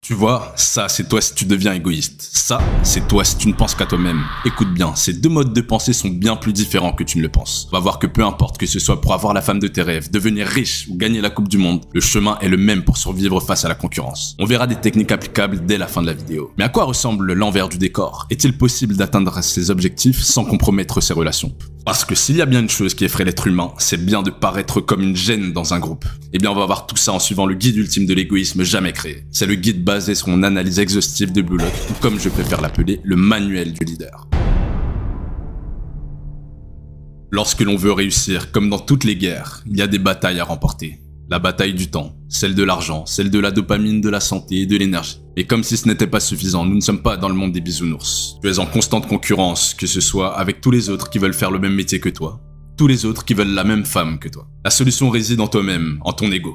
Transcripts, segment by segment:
Tu vois, ça c'est toi si tu deviens égoïste. Ça, c'est toi si tu ne penses qu'à toi-même. Écoute bien, ces deux modes de pensée sont bien plus différents que tu ne le penses. On va voir que peu importe que ce soit pour avoir la femme de tes rêves, devenir riche ou gagner la coupe du monde, le chemin est le même pour survivre face à la concurrence. On verra des techniques applicables dès la fin de la vidéo. Mais à quoi ressemble l'envers du décor? Est-il possible d'atteindre ses objectifs sans compromettre ses relations? Parce que s'il y a bien une chose qui effraie l'être humain, c'est bien de paraître comme une gêne dans un groupe. Eh bien on va voir tout ça en suivant le guide ultime de l'égoïsme jamais créé. C'est le guide basé sur une analyse exhaustive de Blue Lock, ou comme je préfère l'appeler, le manuel du leader. Lorsque l'on veut réussir, comme dans toutes les guerres, il y a des batailles à remporter. La bataille du temps, celle de l'argent, celle de la dopamine, de la santé et de l'énergie. Et comme si ce n'était pas suffisant, nous ne sommes pas dans le monde des bisounours. Tu es en constante concurrence, que ce soit avec tous les autres qui veulent faire le même métier que toi, tous les autres qui veulent la même femme que toi. La solution réside en toi-même, en ton ego.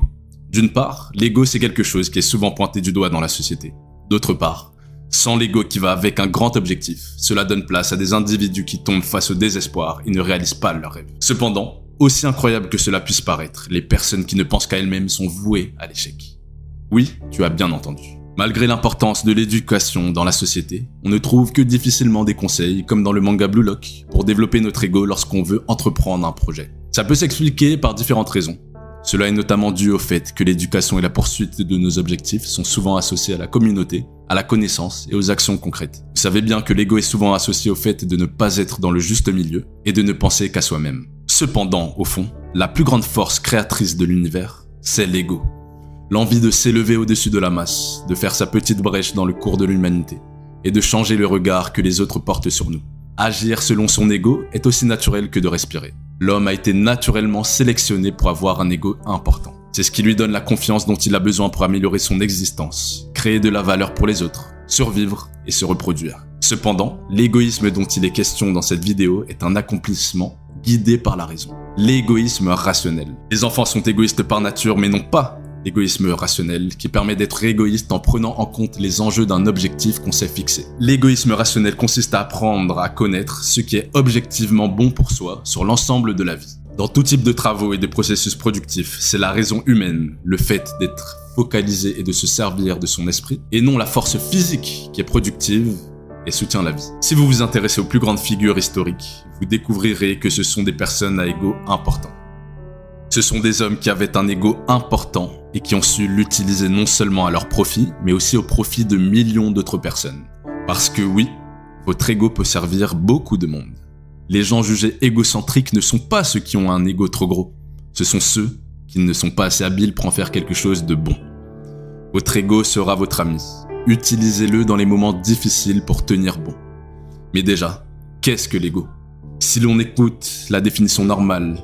D'une part, l'ego c'est quelque chose qui est souvent pointé du doigt dans la société. D'autre part, sans l'ego qui va avec un grand objectif, cela donne place à des individus qui tombent face au désespoir et ne réalisent pas leurs rêves. Cependant, aussi incroyable que cela puisse paraître, les personnes qui ne pensent qu'à elles-mêmes sont vouées à l'échec. Oui, tu as bien entendu. Malgré l'importance de l'éducation dans la société, on ne trouve que difficilement des conseils, comme dans le manga Blue Lock, pour développer notre ego lorsqu'on veut entreprendre un projet. Ça peut s'expliquer par différentes raisons. Cela est notamment dû au fait que l'éducation et la poursuite de nos objectifs sont souvent associés à la communauté, à la connaissance et aux actions concrètes. Vous savez bien que l'ego est souvent associé au fait de ne pas être dans le juste milieu et de ne penser qu'à soi-même. Cependant, au fond, la plus grande force créatrice de l'univers, c'est l'ego. L'envie de s'élever au-dessus de la masse, de faire sa petite brèche dans le cours de l'humanité, et de changer le regard que les autres portent sur nous. Agir selon son ego est aussi naturel que de respirer. L'homme a été naturellement sélectionné pour avoir un ego important. C'est ce qui lui donne la confiance dont il a besoin pour améliorer son existence, créer de la valeur pour les autres, survivre et se reproduire. Cependant, l'égoïsme dont il est question dans cette vidéo est un accomplissement guidé par la raison. L'égoïsme rationnel. Les enfants sont égoïstes par nature, mais non pas l'égoïsme rationnel, qui permet d'être égoïste en prenant en compte les enjeux d'un objectif qu'on s'est fixé. L'égoïsme rationnel consiste à apprendre à connaître ce qui est objectivement bon pour soi sur l'ensemble de la vie. Dans tout type de travaux et de processus productifs, c'est la raison humaine, le fait d'être focalisé et de se servir de son esprit, et non la force physique qui est productive et soutient la vie. Si vous vous intéressez aux plus grandes figures historiques, vous découvrirez que ce sont des personnes à ego important. Ce sont des hommes qui avaient un ego important et qui ont su l'utiliser non seulement à leur profit, mais aussi au profit de millions d'autres personnes. Parce que oui, votre ego peut servir beaucoup de monde. Les gens jugés égocentriques ne sont pas ceux qui ont un ego trop gros. Ce sont ceux qui ne sont pas assez habiles pour en faire quelque chose de bon. Votre ego sera votre ami. Utilisez-le dans les moments difficiles pour tenir bon. Mais déjà, qu'est-ce que l'ego? Si l'on écoute la définition normale,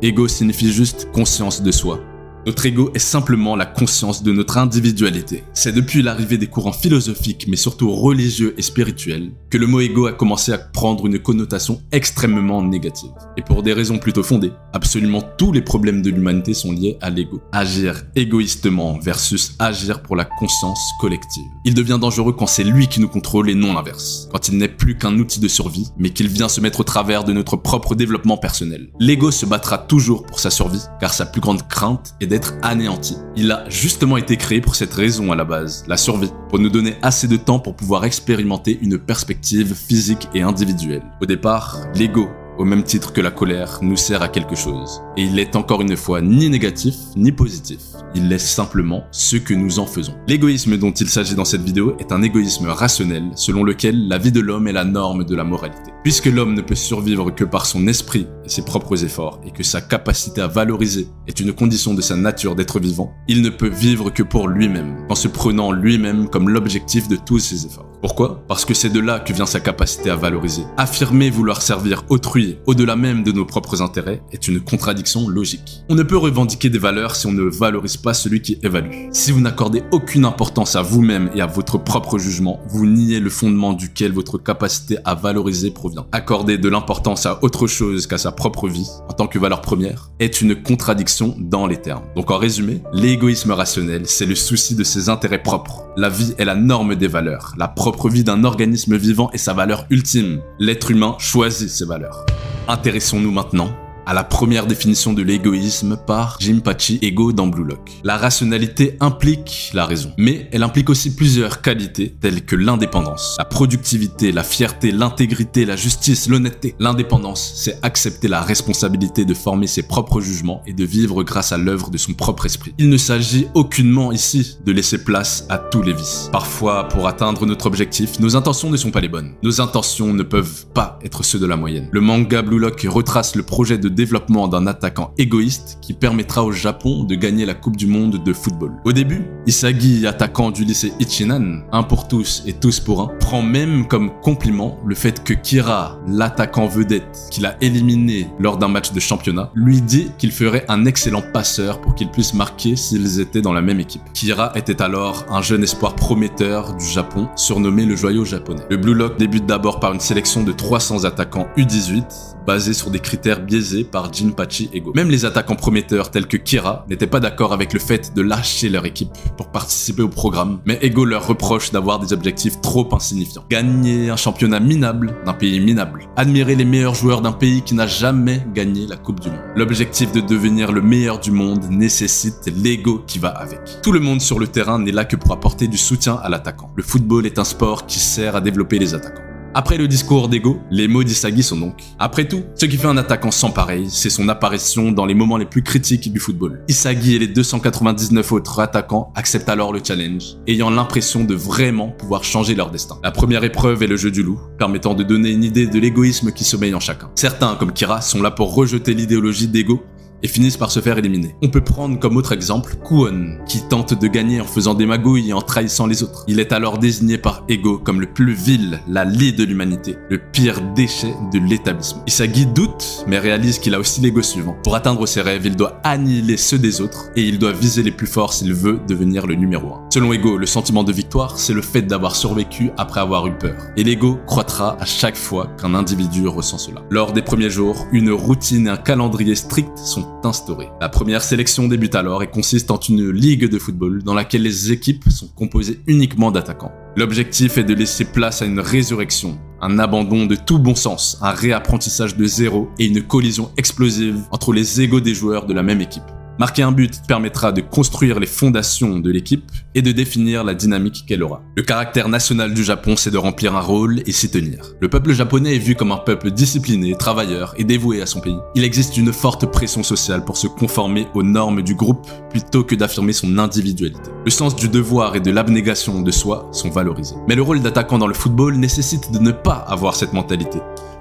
ego signifie juste conscience de soi. Notre ego est simplement la conscience de notre individualité. C'est depuis l'arrivée des courants philosophiques, mais surtout religieux et spirituels, que le mot ego a commencé à prendre une connotation extrêmement négative. Et pour des raisons plutôt fondées, absolument tous les problèmes de l'humanité sont liés à l'ego. Agir égoïstement versus agir pour la conscience collective. Il devient dangereux quand c'est lui qui nous contrôle et non l'inverse. Quand il n'est plus qu'un outil de survie, mais qu'il vient se mettre au travers de notre propre développement personnel. L'ego se battra toujours pour sa survie, car sa plus grande crainte est d'être anéanti. Il a justement été créé pour cette raison à la base, la survie, pour nous donner assez de temps pour pouvoir expérimenter une perspective physique et individuelle. Au départ, l'ego, au même titre que la colère, nous sert à quelque chose. Et il est encore une fois ni négatif ni positif. Il est simplement ce que nous en faisons. L'égoïsme dont il s'agit dans cette vidéo est un égoïsme rationnel selon lequel la vie de l'homme est la norme de la moralité. Puisque l'homme ne peut survivre que par son esprit et ses propres efforts et que sa capacité à valoriser est une condition de sa nature d'être vivant, il ne peut vivre que pour lui-même, en se prenant lui-même comme l'objectif de tous ses efforts. Pourquoi? Parce que c'est de là que vient sa capacité à valoriser. Affirmer vouloir servir autrui au-delà même de nos propres intérêts est une contradiction logique. On ne peut revendiquer des valeurs si on ne valorise pas celui qui évalue. Si vous n'accordez aucune importance à vous-même et à votre propre jugement, vous niez le fondement duquel votre capacité à valoriser provient. Accorder de l'importance à autre chose qu'à sa propre vie, en tant que valeur première, est une contradiction dans les termes. Donc en résumé, l'égoïsme rationnel, c'est le souci de ses intérêts propres. La vie est la norme des valeurs. La propre vie d'un organisme vivant est sa valeur ultime. L'être humain choisit ses valeurs. Intéressons-nous maintenant à la première définition de l'égoïsme par Jinpachi Ego dans Blue Lock. La rationalité implique la raison, mais elle implique aussi plusieurs qualités telles que l'indépendance, la productivité, la fierté, l'intégrité, la justice, l'honnêteté. L'indépendance, c'est accepter la responsabilité de former ses propres jugements et de vivre grâce à l'œuvre de son propre esprit. Il ne s'agit aucunement ici de laisser place à tous les vices. Parfois, pour atteindre notre objectif, nos intentions ne sont pas les bonnes. Nos intentions ne peuvent pas être ceux de la moyenne. Le manga Blue Lock retrace le projet de développement d'un attaquant égoïste qui permettra au Japon de gagner la Coupe du Monde de football. Au début, Isagi, attaquant du lycée Ichinan, un pour tous et tous pour un, prend même comme compliment le fait que Kira, l'attaquant vedette qu'il a éliminé lors d'un match de championnat, lui dit qu'il ferait un excellent passeur pour qu'il puisse marquer s'ils étaient dans la même équipe. Kira était alors un jeune espoir prometteur du Japon, surnommé le joyau japonais. Le Blue Lock débute d'abord par une sélection de 300 attaquants U18, basés sur des critères biaisés par Jinpachi Ego. Même les attaquants prometteurs tels que Kira n'étaient pas d'accord avec le fait de lâcher leur équipe pour participer au programme, mais Ego leur reproche d'avoir des objectifs trop insignifiants. Gagner un championnat minable d'un pays minable. Admirer les meilleurs joueurs d'un pays qui n'a jamais gagné la Coupe du Monde. L'objectif de devenir le meilleur du monde nécessite l'ego qui va avec. Tout le monde sur le terrain n'est là que pour apporter du soutien à l'attaquant. Le football est un sport qui sert à développer les attaquants. Après le discours d'Ego, les mots d'Isagi sont donc: après tout, ce qui fait un attaquant sans pareil, c'est son apparition dans les moments les plus critiques du football. Isagi et les 299 autres attaquants acceptent alors le challenge, ayant l'impression de vraiment pouvoir changer leur destin. La première épreuve est le jeu du loup, permettant de donner une idée de l'égoïsme qui sommeille en chacun. Certains, comme Kira, sont là pour rejeter l'idéologie d'Ego et finissent par se faire éliminer. On peut prendre comme autre exemple Kuon, qui tente de gagner en faisant des magouilles et en trahissant les autres. Il est alors désigné par Ego comme le plus vil, la lie de l'humanité, le pire déchet de l'établissement. Isagi doute, mais réalise qu'il a aussi l'ego suivant. Pour atteindre ses rêves, il doit annihiler ceux des autres, et il doit viser les plus forts s'il veut devenir le numéro 1. Selon Ego, le sentiment de victoire, c'est le fait d'avoir survécu après avoir eu peur. Et l'ego croîtra à chaque fois qu'un individu ressent cela. Lors des premiers jours, une routine et un calendrier strict sont instaurés. La première sélection débute alors et consiste en une ligue de football dans laquelle les équipes sont composées uniquement d'attaquants. L'objectif est de laisser place à une résurrection, un abandon de tout bon sens, un réapprentissage de zéro et une collision explosive entre les égos des joueurs de la même équipe. Marquer un but permettra de construire les fondations de l'équipe et de définir la dynamique qu'elle aura. Le caractère national du Japon, c'est de remplir un rôle et s'y tenir. Le peuple japonais est vu comme un peuple discipliné, travailleur et dévoué à son pays. Il existe une forte pression sociale pour se conformer aux normes du groupe plutôt que d'affirmer son individualité. Le sens du devoir et de l'abnégation de soi sont valorisés. Mais le rôle d'attaquant dans le football nécessite de ne pas avoir cette mentalité.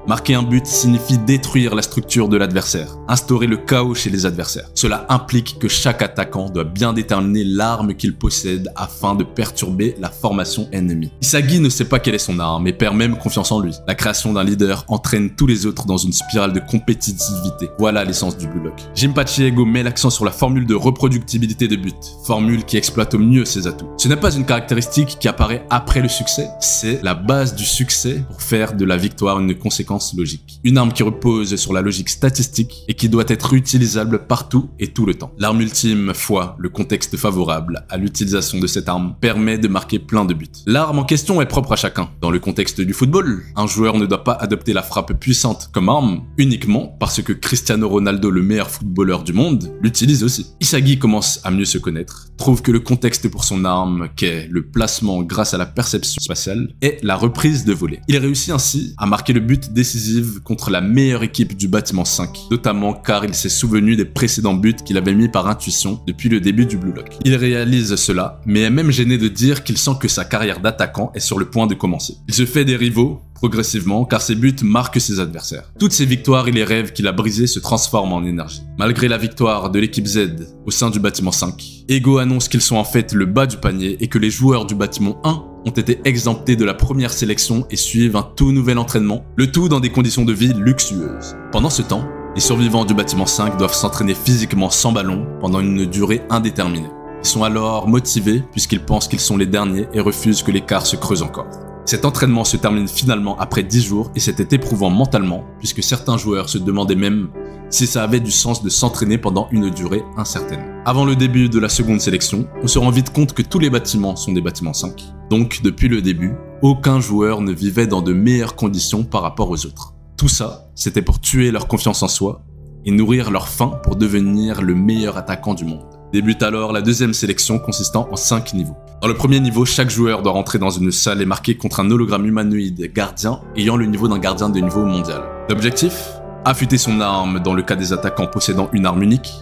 Marquer un but signifie détruire la structure de l'adversaire, instaurer le chaos chez les adversaires. Cela implique que chaque attaquant doit bien déterminer l'arme qu'il possède afin de perturber la formation ennemie. Isagi ne sait pas quelle est son arme et perd même confiance en lui. La création d'un leader entraîne tous les autres dans une spirale de compétitivité. Voilà l'essence du Blue Lock. Jinpachi Ego met l'accent sur la formule de reproductibilité de but, formule qui exploite au mieux ses atouts. Ce n'est pas une caractéristique qui apparaît après le succès, c'est la base du succès pour faire de la victoire une conséquence logique. Une arme qui repose sur la logique statistique et qui doit être utilisable partout et tout le temps. L'arme ultime, foi, le contexte favorable à l'utilisation de cette arme, permet de marquer plein de buts. L'arme en question est propre à chacun. Dans le contexte du football, un joueur ne doit pas adopter la frappe puissante comme arme uniquement parce que Cristiano Ronaldo, le meilleur footballeur du monde, l'utilise aussi. Isagi commence à mieux se connaître, trouve que le contexte pour son arme, qu'est le placement grâce à la perception spatiale, est la reprise de volée. Il réussit ainsi à marquer le but décisive contre la meilleure équipe du bâtiment 5, notamment car il s'est souvenu des précédents buts qu'il avait mis par intuition depuis le début du Blue Lock. Il réalise cela, mais est même gêné de dire qu'il sent que sa carrière d'attaquant est sur le point de commencer. Il se fait des rivaux, progressivement, car ses buts marquent ses adversaires. Toutes ces victoires et les rêves qu'il a brisés se transforment en énergie. Malgré la victoire de l'équipe Z au sein du bâtiment 5, Ego annonce qu'ils sont en fait le bas du panier et que les joueurs du bâtiment 1 ont été exemptés de la première sélection et suivent un tout nouvel entraînement, le tout dans des conditions de vie luxueuses. Pendant ce temps, les survivants du bâtiment 5 doivent s'entraîner physiquement sans ballon pendant une durée indéterminée. Ils sont alors motivés puisqu'ils pensent qu'ils sont les derniers et refusent que l'écart se creuse encore. Cet entraînement se termine finalement après 10 jours et c'était éprouvant mentalement puisque certains joueurs se demandaient même si ça avait du sens de s'entraîner pendant une durée incertaine. Avant le début de la seconde sélection, on se rend vite compte que tous les bâtiments sont des bâtiments 5. Donc depuis le début, aucun joueur ne vivait dans de meilleures conditions par rapport aux autres. Tout ça, c'était pour tuer leur confiance en soi et nourrir leur faim pour devenir le meilleur attaquant du monde. Débute alors la deuxième sélection consistant en 5 niveaux. Dans le premier niveau, chaque joueur doit rentrer dans une salle et marquer contre un hologramme humanoïde gardien ayant le niveau d'un gardien de niveau mondial. L'objectif ? Affûter son arme dans le cas des attaquants possédant une arme unique,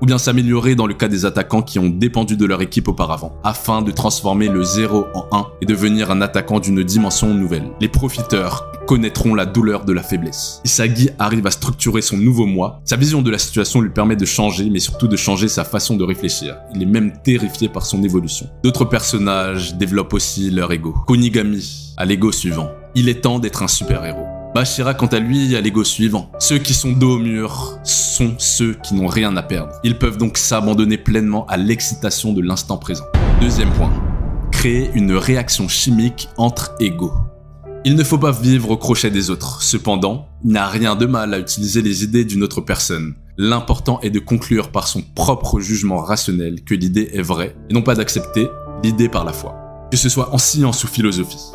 ou bien s'améliorer dans le cas des attaquants qui ont dépendu de leur équipe auparavant, afin de transformer le 0 en 1 et devenir un attaquant d'une dimension nouvelle. Les profiteurs connaîtront la douleur de la faiblesse. Isagi arrive à structurer son nouveau moi. Sa vision de la situation lui permet de changer, mais surtout de changer sa façon de réfléchir. Il est même terrifié par son évolution. D'autres personnages développent aussi leur ego. Kunigami a l'ego suivant. Il est temps d'être un super-héros. Bashira, quant à lui, a l'ego suivant. Ceux qui sont dos au mur sont ceux qui n'ont rien à perdre. Ils peuvent donc s'abandonner pleinement à l'excitation de l'instant présent. Deuxième point. Créer une réaction chimique entre égaux. Il ne faut pas vivre au crochet des autres. Cependant, il n'y a rien de mal à utiliser les idées d'une autre personne. L'important est de conclure par son propre jugement rationnel que l'idée est vraie, et non pas d'accepter l'idée par la foi. Que ce soit en science ou philosophie.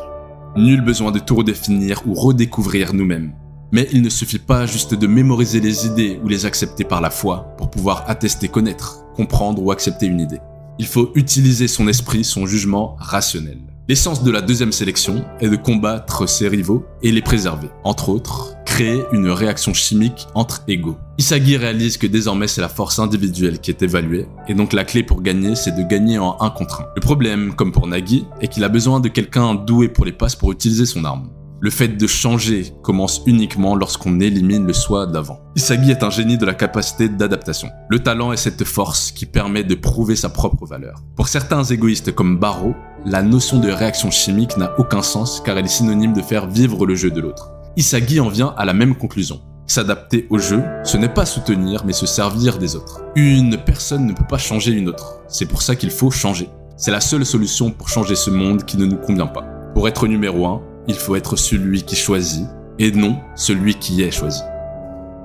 Nul besoin de tout redéfinir ou redécouvrir nous-mêmes. Mais il ne suffit pas juste de mémoriser les idées ou les accepter par la foi pour pouvoir attester, connaître, comprendre ou accepter une idée. Il faut utiliser son esprit, son jugement rationnel. L'essence de la deuxième sélection est de combattre ses rivaux et les préserver. Entre autres, créer une réaction chimique entre égaux. Isagi réalise que désormais c'est la force individuelle qui est évaluée, et donc la clé pour gagner c'est de gagner en 1 contre 1. Le problème, comme pour Nagi, est qu'il a besoin de quelqu'un doué pour les passes pour utiliser son arme. Le fait de changer commence uniquement lorsqu'on élimine le soi d'avant. Isagi est un génie de la capacité d'adaptation. Le talent est cette force qui permet de prouver sa propre valeur. Pour certains égoïstes comme Barreau, la notion de réaction chimique n'a aucun sens car elle est synonyme de faire vivre le jeu de l'autre. Isagi en vient à la même conclusion. S'adapter au jeu, ce n'est pas soutenir mais se servir des autres. Une personne ne peut pas changer une autre. C'est pour ça qu'il faut changer. C'est la seule solution pour changer ce monde qui ne nous convient pas. Pour être numéro 1, il faut être celui qui choisit, et non celui qui est choisi.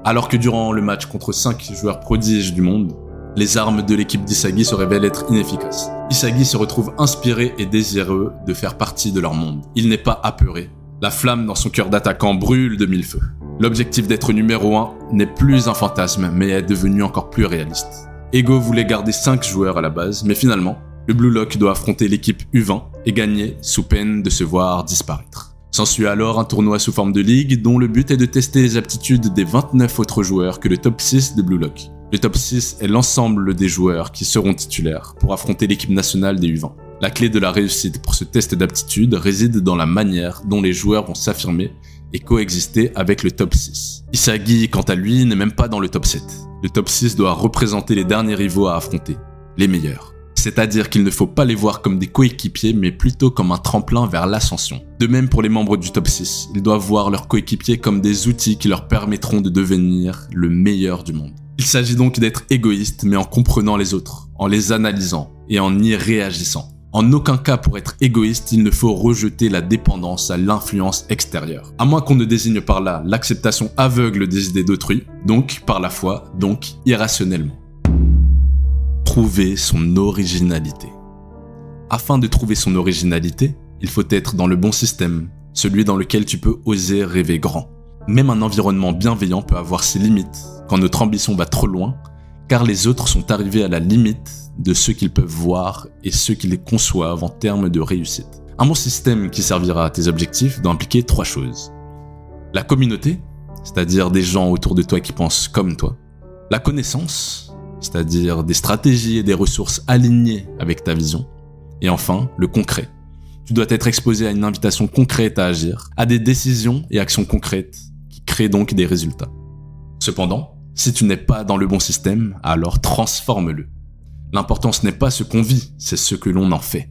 Alors que durant le match contre 5 joueurs prodiges du monde, les armes de l'équipe d'Isagi se révèlent être inefficaces. Isagi se retrouve inspiré et désireux de faire partie de leur monde. Il n'est pas apeuré. La flamme dans son cœur d'attaquant brûle de 1000 feux. L'objectif d'être numéro 1 n'est plus un fantasme, mais est devenu encore plus réaliste. Ego voulait garder 5 joueurs à la base, mais finalement, le Blue Lock doit affronter l'équipe U20 et gagner sous peine de se voir disparaître. S'ensuit alors un tournoi sous forme de ligue dont le but est de tester les aptitudes des 29 autres joueurs que le top 6 de Blue Lock. Le top 6 est l'ensemble des joueurs qui seront titulaires pour affronter l'équipe nationale des U20. La clé de la réussite pour ce test d'aptitude réside dans la manière dont les joueurs vont s'affirmer et coexister avec le top 6. Isagi, quant à lui, n'est même pas dans le top 7. Le top 6 doit représenter les derniers rivaux à affronter, les meilleurs. C'est-à-dire qu'il ne faut pas les voir comme des coéquipiers, mais plutôt comme un tremplin vers l'ascension. De même pour les membres du top 6, ils doivent voir leurs coéquipiers comme des outils qui leur permettront de devenir le meilleur du monde. Il s'agit donc d'être égoïste, mais en comprenant les autres, en les analysant et en y réagissant. En aucun cas pour être égoïste, il ne faut rejeter la dépendance à l'influence extérieure. À moins qu'on ne désigne par là l'acceptation aveugle des idées d'autrui, donc par la foi, donc irrationnellement. Trouver son originalité. Afin de trouver son originalité, il faut être dans le bon système, celui dans lequel tu peux oser rêver grand. Même un environnement bienveillant peut avoir ses limites quand notre ambition va trop loin, car les autres sont arrivés à la limite de ce qu'ils peuvent voir et ce qu'ils conçoivent en termes de réussite. Un bon système qui servira à tes objectifs doit impliquer 3 choses. La communauté, c'est-à-dire des gens autour de toi qui pensent comme toi. La connaissance, c'est-à-dire des stratégies et des ressources alignées avec ta vision. Et enfin, le concret. Tu dois être exposé à une invitation concrète à agir, à des décisions et actions concrètes qui créent donc des résultats. Cependant, si tu n'es pas dans le bon système, alors transforme-le. L'important ce n'est pas ce qu'on vit, c'est ce que l'on en fait.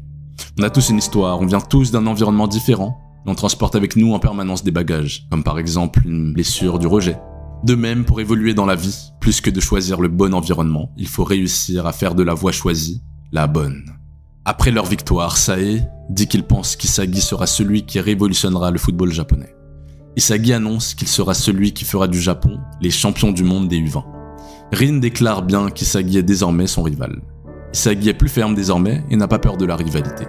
On a tous une histoire, on vient tous d'un environnement différent, et on transporte avec nous en permanence des bagages, comme par exemple une blessure du rejet. De même, pour évoluer dans la vie, plus que de choisir le bon environnement, il faut réussir à faire de la voie choisie la bonne. Après leur victoire, Sae dit qu'il pense qu'Isagi sera celui qui révolutionnera le football japonais. Isagi annonce qu'il sera celui qui fera du Japon les champions du monde des U20. Rin déclare bien qu'Isagi est désormais son rival. Isagi est plus ferme désormais et n'a pas peur de la rivalité.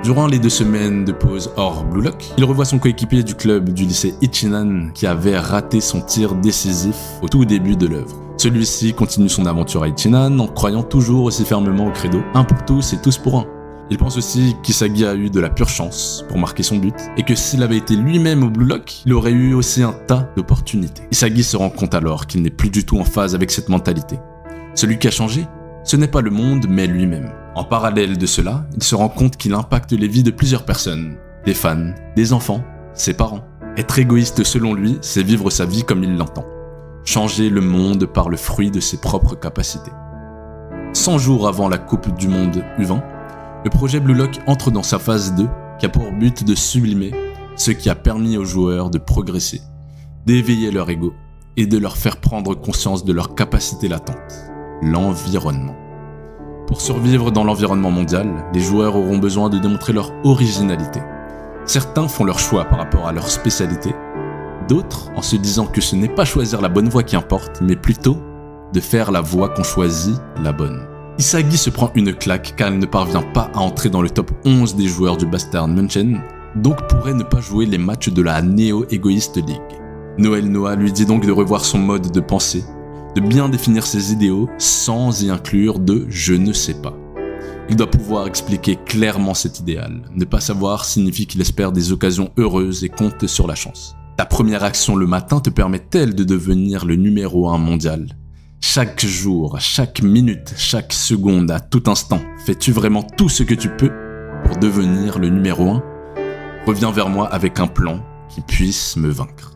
Durant les 2 semaines de pause hors Blue Lock, il revoit son coéquipier du club du lycée Ichinan qui avait raté son tir décisif au tout début de l'œuvre. Celui-ci continue son aventure à Ichinan en croyant toujours aussi fermement au credo « un pour tous et tous pour un ». Il pense aussi qu'Isagi a eu de la pure chance pour marquer son but et que s'il avait été lui-même au Blue Lock, il aurait eu aussi un tas d'opportunités. Isagi se rend compte alors qu'il n'est plus du tout en phase avec cette mentalité. Celui qui a changé, ce n'est pas le monde mais lui-même. En parallèle de cela, il se rend compte qu'il impacte les vies de plusieurs personnes, des fans, des enfants, ses parents. Être égoïste selon lui, c'est vivre sa vie comme il l'entend. Changer le monde par le fruit de ses propres capacités. 100 jours avant la Coupe du Monde U20, le projet Blue Lock entre dans sa phase 2 qui a pour but de sublimer ce qui a permis aux joueurs de progresser, d'éveiller leur ego et de leur faire prendre conscience de leur capacité latente, l'environnement. Pour survivre dans l'environnement mondial, les joueurs auront besoin de démontrer leur originalité. Certains font leur choix par rapport à leur spécialité, d'autres en se disant que ce n'est pas choisir la bonne voie qui importe, mais plutôt de faire la voie qu'on choisit la bonne. Isagi se prend une claque car il ne parvient pas à entrer dans le top 11 des joueurs du Bastard Munchen, donc pourrait ne pas jouer les matchs de la Neo Egoist League. Noël Noah lui dit donc de revoir son mode de pensée, de bien définir ses idéaux sans y inclure de « je ne sais pas ». Il doit pouvoir expliquer clairement cet idéal. Ne pas savoir signifie qu'il espère des occasions heureuses et compte sur la chance. Ta première action le matin te permet-elle de devenir le numéro 1 mondial ? Chaque jour, chaque minute, chaque seconde, à tout instant, fais-tu vraiment tout ce que tu peux pour devenir le numéro 1 ? Reviens vers moi avec un plan qui puisse me vaincre.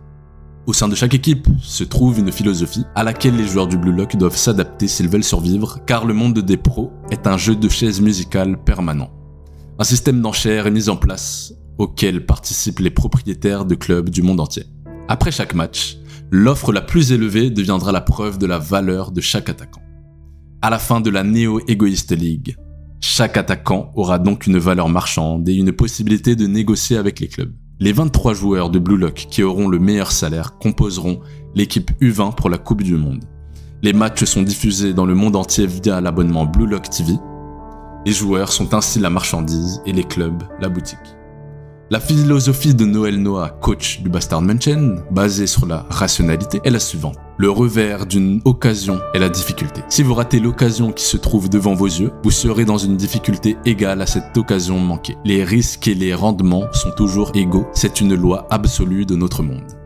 Au sein de chaque équipe se trouve une philosophie à laquelle les joueurs du Blue Lock doivent s'adapter s'ils veulent survivre, car le monde des pros est un jeu de chaises musicales permanent. Un système d'enchères est mis en place auquel participent les propriétaires de clubs du monde entier. Après chaque match, l'offre la plus élevée deviendra la preuve de la valeur de chaque attaquant. À la fin de la Neo Egoist League, chaque attaquant aura donc une valeur marchande et une possibilité de négocier avec les clubs. Les 23 joueurs de Blue Lock qui auront le meilleur salaire composeront l'équipe U20 pour la Coupe du Monde. Les matchs sont diffusés dans le monde entier via l'abonnement Blue Lock TV. Les joueurs sont ainsi la marchandise et les clubs la boutique. La philosophie de Noël Noah, coach du Bastard Munchen, basée sur la rationalité, est la suivante. Le revers d'une occasion est la difficulté. Si vous ratez l'occasion qui se trouve devant vos yeux, vous serez dans une difficulté égale à cette occasion manquée. Les risques et les rendements sont toujours égaux, c'est une loi absolue de notre monde.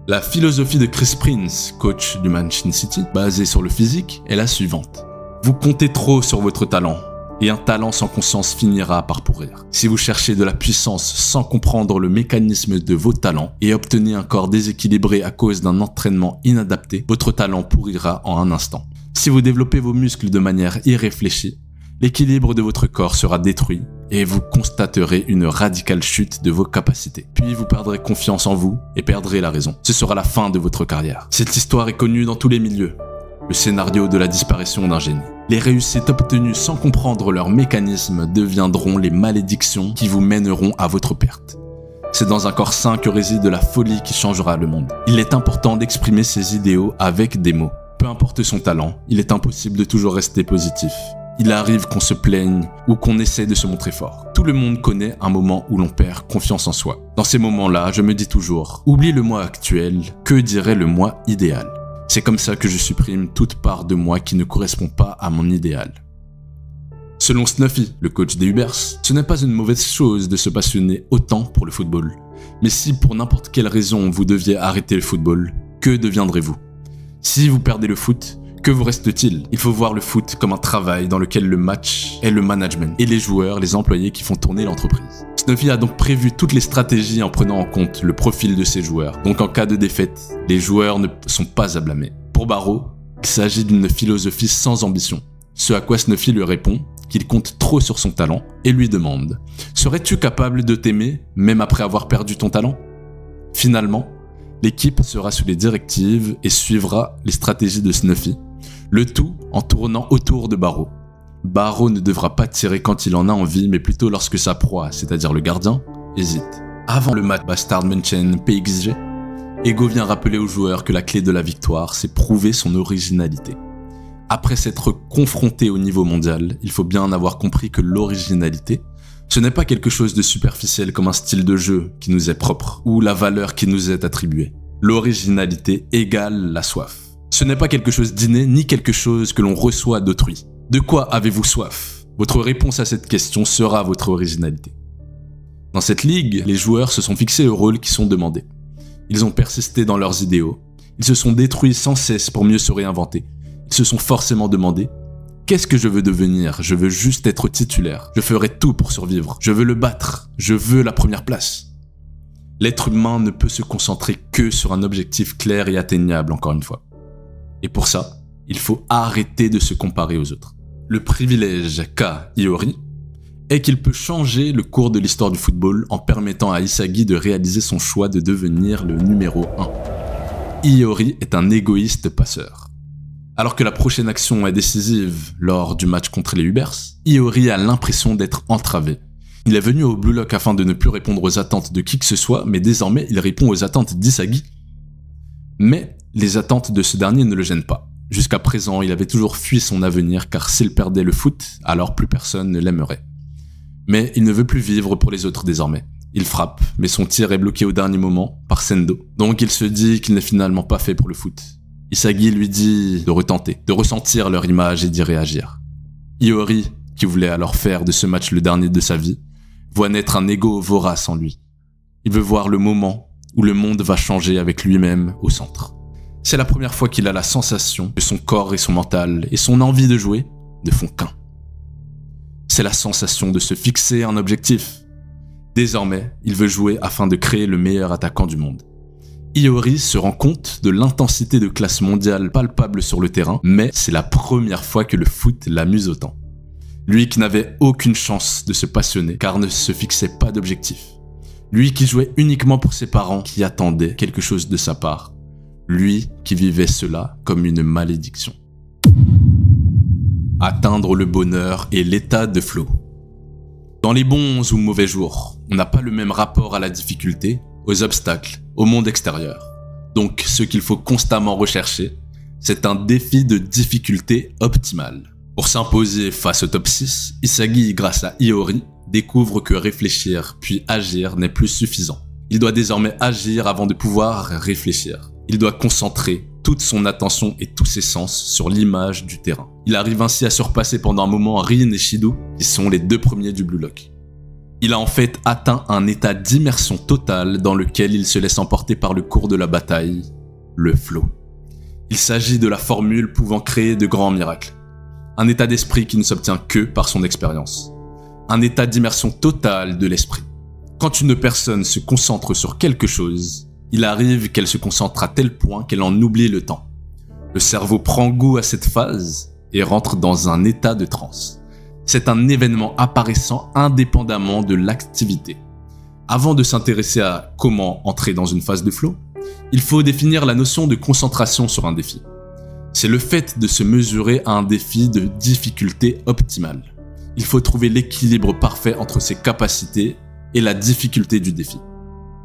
La philosophie de Chris Prince, coach du Manchester City, basée sur le physique, est la suivante. Vous comptez trop sur votre talent. Et un talent sans conscience finira par pourrir. Si vous cherchez de la puissance sans comprendre le mécanisme de vos talents et obtenez un corps déséquilibré à cause d'un entraînement inadapté, votre talent pourrira en un instant. Si vous développez vos muscles de manière irréfléchie, l'équilibre de votre corps sera détruit et vous constaterez une radicale chute de vos capacités. Puis vous perdrez confiance en vous et perdrez la raison. Ce sera la fin de votre carrière. Cette histoire est connue dans tous les milieux. Le scénario de la disparition d'un génie. Les réussites obtenues sans comprendre leur mécanisme deviendront les malédictions qui vous mèneront à votre perte. C'est dans un corps sain que réside la folie qui changera le monde. Il est important d'exprimer ses idéaux avec des mots. Peu importe son talent, il est impossible de toujours rester positif. Il arrive qu'on se plaigne ou qu'on essaie de se montrer fort. Tout le monde connaît un moment où l'on perd confiance en soi. Dans ces moments-là, je me dis toujours, oublie le moi actuel, que dirait le moi idéal ? C'est comme ça que je supprime toute part de moi qui ne correspond pas à mon idéal. Selon Snuffy, le coach des Ubers, ce n'est pas une mauvaise chose de se passionner autant pour le football. Mais si pour n'importe quelle raison vous deviez arrêter le football, que deviendrez-vous ? Si vous perdez le foot, que vous reste-t-il ? Il faut voir le foot comme un travail dans lequel le match est le management et les joueurs, les employés qui font tourner l'entreprise. Snuffy a donc prévu toutes les stratégies en prenant en compte le profil de ses joueurs. Donc en cas de défaite, les joueurs ne sont pas à blâmer. Pour Barreau, il s'agit d'une philosophie sans ambition. Ce à quoi Snuffy lui répond qu'il compte trop sur son talent et lui demande « Serais-tu capable de t'aimer même après avoir perdu ton talent ?» Finalement, l'équipe sera sous les directives et suivra les stratégies de Snuffy, le tout en tournant autour de Barreau. Barreau ne devra pas tirer quand il en a envie, mais plutôt lorsque sa proie, c'est-à-dire le gardien, hésite. Avant le match Bastard Munchen PXG, Ego vient rappeler aux joueurs que la clé de la victoire, c'est prouver son originalité. Après s'être confronté au niveau mondial, il faut bien avoir compris que l'originalité, Ce n'est pas quelque chose de superficiel comme un style de jeu qui nous est propre ou la valeur qui nous est attribuée. L'originalité égale la soif. Ce n'est pas quelque chose d'inné ni quelque chose que l'on reçoit d'autrui. De quoi avez-vous soif? Votre réponse à cette question sera votre originalité. Dans cette ligue, les joueurs se sont fixés aux rôles qui sont demandés. Ils ont persisté dans leurs idéaux. Ils se sont détruits sans cesse pour mieux se réinventer. Ils se sont forcément demandé « Qu'est-ce que je veux devenir? Je veux juste être titulaire. Je ferai tout pour survivre. Je veux le battre. Je veux la première place. » L'être humain ne peut se concentrer que sur un objectif clair et atteignable, encore une fois. Et pour ça, il faut arrêter de se comparer aux autres. Le privilège qu'a Iori est qu'il peut changer le cours de l'histoire du football en permettant à Isagi de réaliser son choix de devenir le numéro 1. Iori est un égoïste passeur. Alors que la prochaine action est décisive lors du match contre les Ubers, Iori a l'impression d'être entravé. Il est venu au Blue Lock afin de ne plus répondre aux attentes de qui que ce soit, mais désormais il répond aux attentes d'Isagi. Mais les attentes de ce dernier ne le gênent pas. Jusqu'à présent, il avait toujours fui son avenir car s'il perdait le foot, alors plus personne ne l'aimerait. Mais il ne veut plus vivre pour les autres désormais. Il frappe, mais son tir est bloqué au dernier moment par Sendo. Donc il se dit qu'il n'est finalement pas fait pour le foot. Isagi lui dit de retenter, de ressentir leur image et d'y réagir. Iori, qui voulait alors faire de ce match le dernier de sa vie, voit naître un ego vorace en lui. Il veut voir le moment où le monde va changer avec lui-même au centre. C'est la première fois qu'il a la sensation que son corps et son mental et son envie de jouer ne font qu'un. C'est la sensation de se fixer un objectif. Désormais, il veut jouer afin de créer le meilleur attaquant du monde. Iori se rend compte de l'intensité de classe mondiale palpable sur le terrain, mais c'est la première fois que le foot l'amuse autant. Lui qui n'avait aucune chance de se passionner car ne se fixait pas d'objectif. Lui qui jouait uniquement pour ses parents qui attendaient quelque chose de sa part. Lui qui vivait cela comme une malédiction. Atteindre le bonheur et l'état de flow. Dans les bons ou mauvais jours, on n'a pas le même rapport à la difficulté, aux obstacles, au monde extérieur. Donc ce qu'il faut constamment rechercher, c'est un défi de difficulté optimale. Pour s'imposer face au top 6, Isagi, grâce à Iori, découvre que réfléchir puis agir n'est plus suffisant. Il doit désormais agir avant de pouvoir réfléchir. Il doit concentrer toute son attention et tous ses sens sur l'image du terrain. Il arrive ainsi à surpasser pendant un moment Rin et Shido, qui sont les deux premiers du Blue Lock. Il a en fait atteint un état d'immersion totale dans lequel il se laisse emporter par le cours de la bataille, le flow. Il s'agit de la formule pouvant créer de grands miracles. Un état d'esprit qui ne s'obtient que par son expérience. Un état d'immersion totale de l'esprit. Quand une personne se concentre sur quelque chose, il arrive qu'elle se concentre à tel point qu'elle en oublie le temps. Le cerveau prend goût à cette phase et rentre dans un état de transe. C'est un événement apparaissant indépendamment de l'activité. Avant de s'intéresser à comment entrer dans une phase de flow, il faut définir la notion de concentration sur un défi. C'est le fait de se mesurer à un défi de difficulté optimale. Il faut trouver l'équilibre parfait entre ses capacités et la difficulté du défi.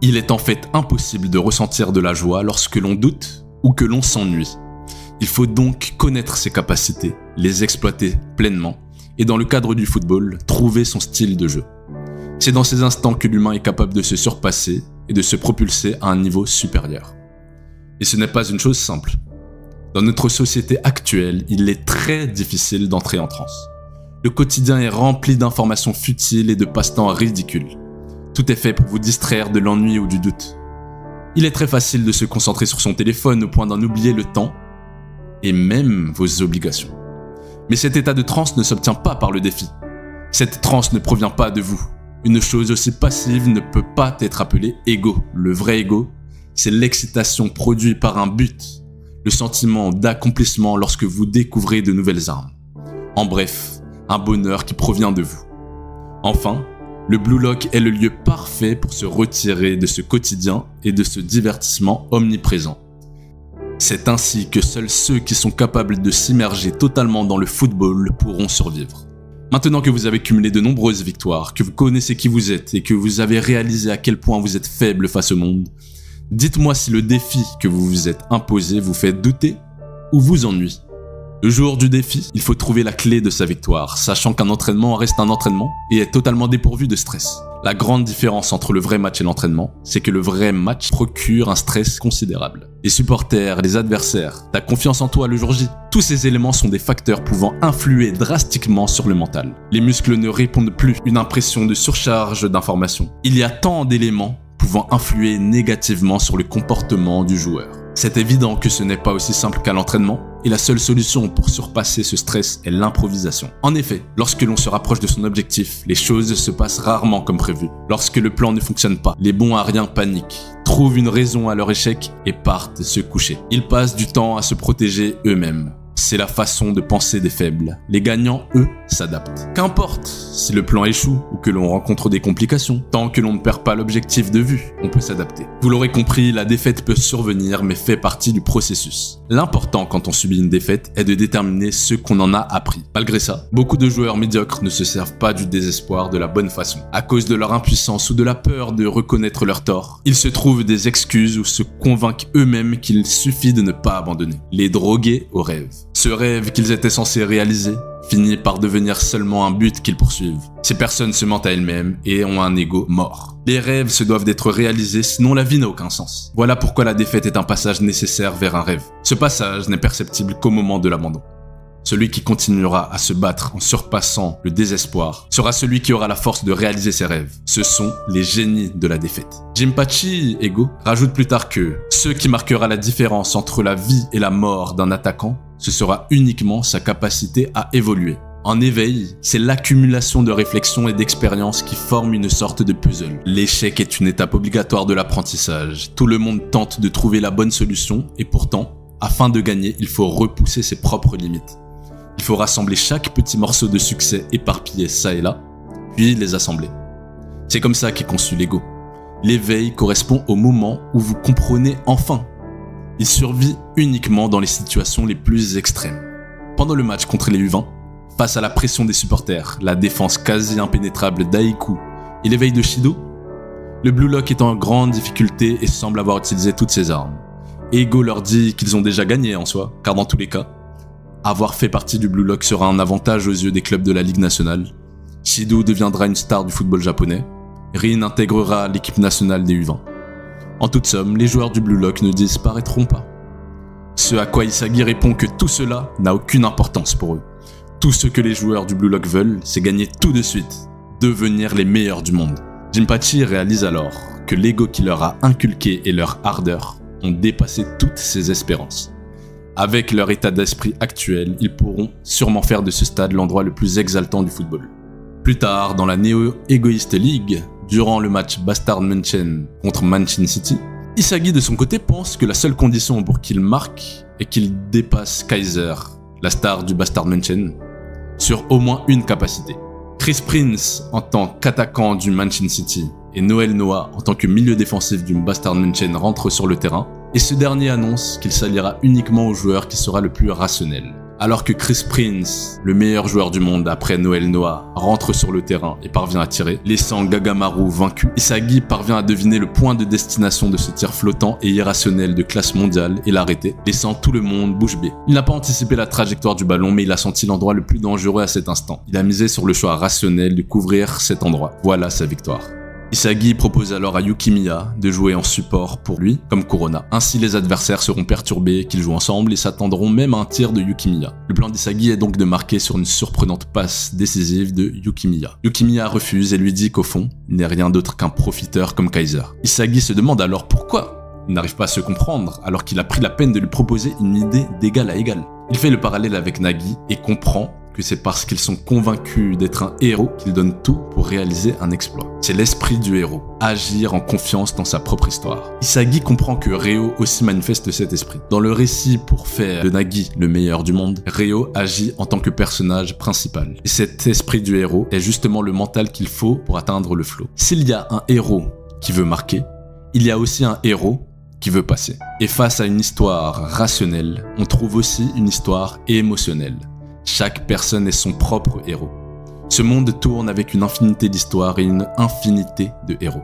Il est en fait impossible de ressentir de la joie lorsque l'on doute ou que l'on s'ennuie. Il faut donc connaître ses capacités, les exploiter pleinement et dans le cadre du football, trouver son style de jeu. C'est dans ces instants que l'humain est capable de se surpasser et de se propulser à un niveau supérieur. Et ce n'est pas une chose simple. Dans notre société actuelle, il est très difficile d'entrer en transe. Le quotidien est rempli d'informations futiles et de passe-temps ridicules. Tout est fait pour vous distraire de l'ennui ou du doute. Il est très facile de se concentrer sur son téléphone au point d'en oublier le temps et même vos obligations. Mais cet état de transe ne s'obtient pas par le défi. Cette transe ne provient pas de vous. Une chose aussi passive ne peut pas être appelée ego. Le vrai ego, c'est l'excitation produite par un but, le sentiment d'accomplissement lorsque vous découvrez de nouvelles armes. En bref, un bonheur qui provient de vous. Enfin, le Blue Lock est le lieu parfait pour se retirer de ce quotidien et de ce divertissement omniprésent. C'est ainsi que seuls ceux qui sont capables de s'immerger totalement dans le football pourront survivre. Maintenant que vous avez cumulé de nombreuses victoires, que vous connaissez qui vous êtes et que vous avez réalisé à quel point vous êtes faible face au monde, dites-moi si le défi que vous vous êtes imposé vous fait douter ou vous ennuie. Le jour du défi, il faut trouver la clé de sa victoire, sachant qu'un entraînement reste un entraînement et est totalement dépourvu de stress. La grande différence entre le vrai match et l'entraînement, c'est que le vrai match procure un stress considérable. Les supporters, les adversaires, ta confiance en toi le jour J, tous ces éléments sont des facteurs pouvant influer drastiquement sur le mental. Les muscles ne répondent plus, une impression de surcharge d'informations. Il y a tant d'éléments pouvant influer négativement sur le comportement du joueur. C'est évident que ce n'est pas aussi simple qu'à l'entraînement, et la seule solution pour surpasser ce stress est l'improvisation. En effet, lorsque l'on se rapproche de son objectif, les choses se passent rarement comme prévu. Lorsque le plan ne fonctionne pas, les bons à rien paniquent, trouvent une raison à leur échec et partent se coucher. Ils passent du temps à se protéger eux-mêmes. C'est la façon de penser des faibles. Les gagnants, eux, s'adaptent. Qu'importe si le plan échoue ou que l'on rencontre des complications, tant que l'on ne perd pas l'objectif de vue, on peut s'adapter. Vous l'aurez compris, la défaite peut survenir mais fait partie du processus. L'important quand on subit une défaite est de déterminer ce qu'on en a appris. Malgré ça, beaucoup de joueurs médiocres ne se servent pas du désespoir de la bonne façon. À cause de leur impuissance ou de la peur de reconnaître leurs torts, ils se trouvent des excuses ou se convainquent eux-mêmes qu'il suffit de ne pas abandonner. Les droguer au rêve. Ce rêve qu'ils étaient censés réaliser finit par devenir seulement un but qu'ils poursuivent. Ces personnes se mentent à elles-mêmes et ont un ego mort. Les rêves se doivent d'être réalisés, sinon la vie n'a aucun sens. Voilà pourquoi la défaite est un passage nécessaire vers un rêve. Ce passage n'est perceptible qu'au moment de l'abandon. Celui qui continuera à se battre en surpassant le désespoir sera celui qui aura la force de réaliser ses rêves. Ce sont les génies de la défaite. Jinpachi Ego rajoute plus tard que ce qui marquera la différence entre la vie et la mort d'un attaquant, ce sera uniquement sa capacité à évoluer. En éveil, c'est l'accumulation de réflexions et d'expériences qui forment une sorte de puzzle. L'échec est une étape obligatoire de l'apprentissage. Tout le monde tente de trouver la bonne solution et pourtant, afin de gagner, il faut repousser ses propres limites. Il faut rassembler chaque petit morceau de succès éparpillé ça et là, puis les assembler. C'est comme ça qu'est conçu l'ego. L'éveil correspond au moment où vous comprenez enfin. Il survit uniquement dans les situations les plus extrêmes. Pendant le match contre les U20, face à la pression des supporters, la défense quasi impénétrable d'Aiku et l'éveil de Shido, le Blue Lock est en grande difficulté et semble avoir utilisé toutes ses armes. Ego leur dit qu'ils ont déjà gagné en soi, car dans tous les cas, avoir fait partie du Blue Lock sera un avantage aux yeux des clubs de la Ligue nationale. Shido deviendra une star du football japonais. Rin intégrera l'équipe nationale des U20. En toute somme, les joueurs du Blue Lock ne disparaîtront pas. Ce à quoi Isagi répond que tout cela n'a aucune importance pour eux. Tout ce que les joueurs du Blue Lock veulent, c'est gagner tout de suite, devenir les meilleurs du monde. Jinpachi réalise alors que l'ego qui leur a inculqué et leur ardeur ont dépassé toutes ses espérances. Avec leur état d'esprit actuel, ils pourront sûrement faire de ce stade l'endroit le plus exaltant du football. Plus tard, dans la Neo Egoist League, durant le match Bastard München contre Manchin City, Isagi de son côté pense que la seule condition pour qu'il marque est qu'il dépasse Kaiser, la star du Bastard München, sur au moins une capacité. Chris Prince en tant qu'attaquant du Manchin City et Noel Noah en tant que milieu défensif du Bastard München rentrent sur le terrain, et ce dernier annonce qu'il s'alliera uniquement au joueur qui sera le plus rationnel. Alors que Chris Prince, le meilleur joueur du monde après Noel Noah, rentre sur le terrain et parvient à tirer, laissant Gagamaru vaincu, Isagi parvient à deviner le point de destination de ce tir flottant et irrationnel de classe mondiale et l'arrêter, laissant tout le monde bouche bée. Il n'a pas anticipé la trajectoire du ballon, mais il a senti l'endroit le plus dangereux à cet instant. Il a misé sur le choix rationnel de couvrir cet endroit. Voilà sa victoire. Isagi propose alors à Yukimiya de jouer en support pour lui, comme Corona. Ainsi les adversaires seront perturbés qu'ils jouent ensemble et s'attendront même à un tir de Yukimiya. Le plan d'Isagi est donc de marquer sur une surprenante passe décisive de Yukimiya. Yukimiya refuse et lui dit qu'au fond, il n'est rien d'autre qu'un profiteur comme Kaiser. Isagi se demande alors pourquoi il n'arrive pas à se comprendre alors qu'il a pris la peine de lui proposer une idée d'égal à égal. Il fait le parallèle avec Nagi et comprend que c'est parce qu'ils sont convaincus d'être un héros qu'ils donnent tout pour réaliser un exploit. C'est l'esprit du héros, agir en confiance dans sa propre histoire. Isagi comprend que Ryo aussi manifeste cet esprit. Dans le récit pour faire de Nagi le meilleur du monde, Ryo agit en tant que personnage principal. Et cet esprit du héros est justement le mental qu'il faut pour atteindre le flow. S'il y a un héros qui veut marquer, il y a aussi un héros qui veut passer. Et face à une histoire rationnelle, on trouve aussi une histoire émotionnelle. Chaque personne est son propre héros. Ce monde tourne avec une infinité d'histoires et une infinité de héros.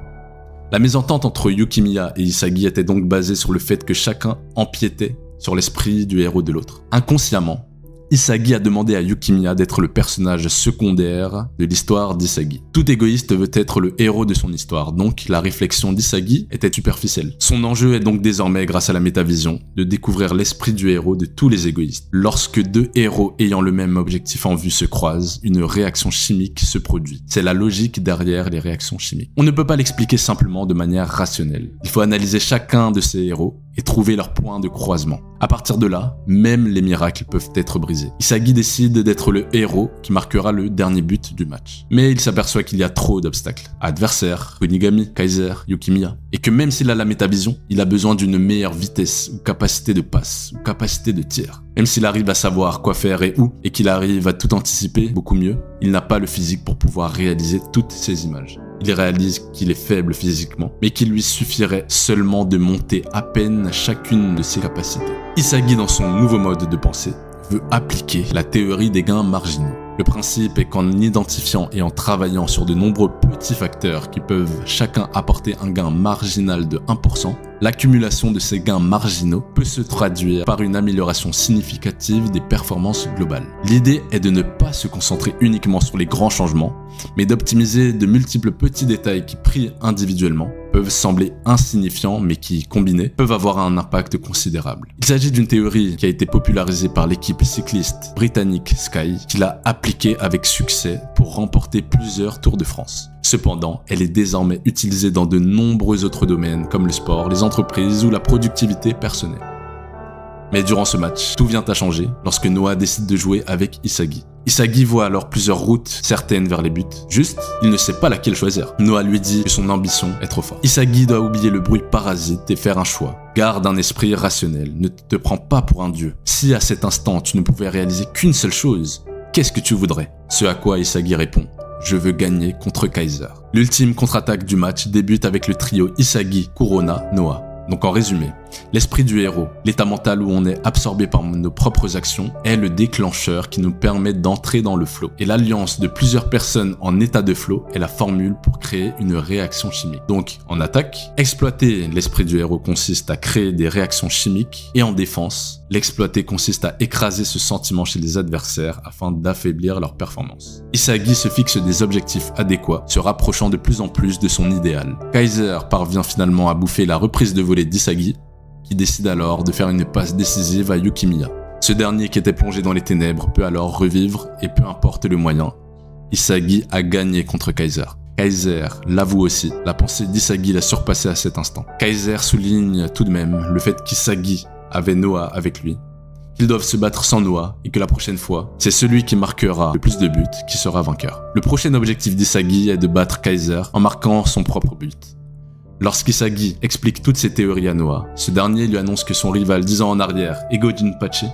La mésentente entre Yukimiya et Isagi était donc basée sur le fait que chacun empiétait sur l'esprit du héros de l'autre. Inconsciemment, Isagi a demandé à Yukimiya d'être le personnage secondaire de l'histoire d'Isagi. Tout égoïste veut être le héros de son histoire, donc la réflexion d'Isagi était superficielle. Son enjeu est donc désormais, grâce à la métavision, de découvrir l'esprit du héros de tous les égoïstes. Lorsque deux héros ayant le même objectif en vue se croisent, une réaction chimique se produit. C'est la logique derrière les réactions chimiques. On ne peut pas l'expliquer simplement de manière rationnelle. Il faut analyser chacun de ces héros et trouver leur point de croisement. À partir de là, même les miracles peuvent être brisés. Isagi décide d'être le héros qui marquera le dernier but du match. Mais il s'aperçoit qu'il y a trop d'obstacles. Adversaires, Kunigami, Kaiser, Yukimiya. Et que même s'il a la métavision, il a besoin d'une meilleure vitesse ou capacité de passe ou capacité de tir. Même s'il arrive à savoir quoi faire et où, et qu'il arrive à tout anticiper beaucoup mieux, il n'a pas le physique pour pouvoir réaliser toutes ces images. Il réalise qu'il est faible physiquement, mais qu'il lui suffirait seulement de monter à peine chacune de ses capacités. Isagi, dans son nouveau mode de pensée, veut appliquer la théorie des gains marginaux. Le principe est qu'en identifiant et en travaillant sur de nombreux petits facteurs qui peuvent chacun apporter un gain marginal de 1%, l'accumulation de ces gains marginaux peut se traduire par une amélioration significative des performances globales. L'idée est de ne pas se concentrer uniquement sur les grands changements, mais d'optimiser de multiples petits détails qui, pris individuellement, peuvent sembler insignifiants mais qui, combinés, peuvent avoir un impact considérable. Il s'agit d'une théorie qui a été popularisée par l'équipe cycliste britannique Sky, qui l'a appliquée avec succès pour remporter plusieurs Tours de France. Cependant, elle est désormais utilisée dans de nombreux autres domaines comme le sport, les entreprises ou la productivité personnelle. Mais durant ce match, tout vient à changer lorsque Noah décide de jouer avec Isagi. Isagi voit alors plusieurs routes, certaines vers les buts. Juste, il ne sait pas laquelle choisir. Noah lui dit que son ambition est trop forte. Isagi doit oublier le bruit parasite et faire un choix. Garde un esprit rationnel, ne te prends pas pour un dieu. Si à cet instant tu ne pouvais réaliser qu'une seule chose, qu'est-ce que tu voudrais? Ce à quoi Isagi répond: je veux gagner contre Kaiser. L'ultime contre-attaque du match débute avec le trio Isagi, Kurona, Noah. Donc en résumé, l'esprit du héros, l'état mental où on est absorbé par nos propres actions, est le déclencheur qui nous permet d'entrer dans le flow. Et l'alliance de plusieurs personnes en état de flow est la formule pour créer une réaction chimique. Donc en attaque, exploiter l'esprit du héros consiste à créer des réactions chimiques, et en défense, l'exploiter consiste à écraser ce sentiment chez les adversaires afin d'affaiblir leur performance. Isagi se fixe des objectifs adéquats, se rapprochant de plus en plus de son idéal. Kaiser parvient finalement à bouffer la reprise de volée d'Isagi, qui décide alors de faire une passe décisive à Yukimiya. Ce dernier, qui était plongé dans les ténèbres, peut alors revivre, et peu importe le moyen, Isagi a gagné contre Kaiser. Kaiser l'avoue aussi, la pensée d'Isagi l'a surpassé à cet instant. Kaiser souligne tout de même le fait qu'Isagi avait Noah avec lui, qu'ils doivent se battre sans Noah et que la prochaine fois, c'est celui qui marquera le plus de buts qui sera vainqueur. Le prochain objectif d'Isagi est de battre Kaiser en marquant son propre but. Lorsqu'Isagi explique toutes ses théories à Noah, ce dernier lui annonce que son rival 10 ans en arrière, Ego Jinpachi,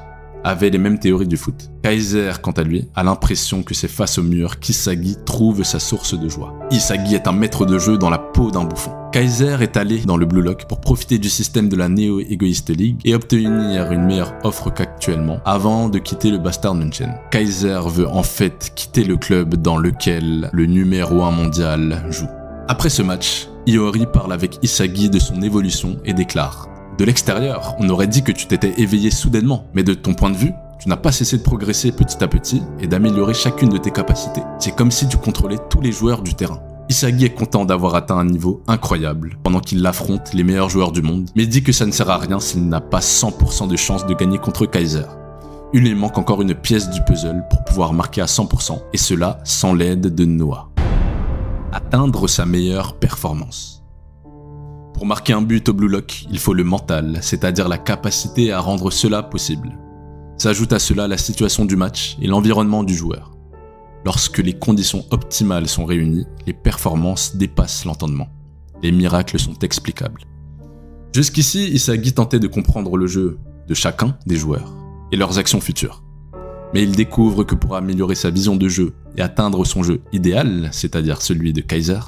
avait les mêmes théories du foot. Kaiser, quant à lui, a l'impression que c'est face au mur qu'Isagi trouve sa source de joie. Isagi est un maître de jeu dans la peau d'un bouffon. Kaiser est allé dans le Blue Lock pour profiter du système de la Neo Egoist League et obtenir une meilleure offre qu'actuellement avant de quitter le Bastard München. Kaiser veut en fait quitter le club dans lequel le numéro 1 mondial joue. Après ce match, Iori parle avec Isagi de son évolution et déclare: de l'extérieur, on aurait dit que tu t'étais éveillé soudainement, mais de ton point de vue, tu n'as pas cessé de progresser petit à petit et d'améliorer chacune de tes capacités. C'est comme si tu contrôlais tous les joueurs du terrain. Isagi est content d'avoir atteint un niveau incroyable pendant qu'il affronte les meilleurs joueurs du monde, mais dit que ça ne sert à rien s'il n'a pas 100% de chance de gagner contre Kaiser. Il lui manque encore une pièce du puzzle pour pouvoir marquer à 100%, et cela sans l'aide de Noah. Atteindre sa meilleure performance. Pour marquer un but au Blue Lock, il faut le mental, c'est-à-dire la capacité à rendre cela possible. S'ajoute à cela la situation du match et l'environnement du joueur. Lorsque les conditions optimales sont réunies, les performances dépassent l'entendement. Les miracles sont explicables. Jusqu'ici, Isagi tentait de comprendre le jeu de chacun des joueurs et leurs actions futures. Mais il découvre que pour améliorer sa vision de jeu et atteindre son jeu idéal, c'est-à-dire celui de Kaiser,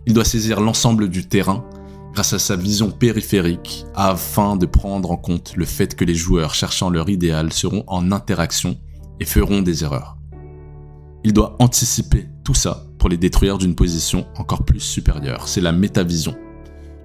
il doit saisir l'ensemble du terrain grâce à sa vision périphérique afin de prendre en compte le fait que les joueurs cherchant leur idéal seront en interaction et feront des erreurs. Il doit anticiper tout ça pour les détruire d'une position encore plus supérieure. C'est la métavision.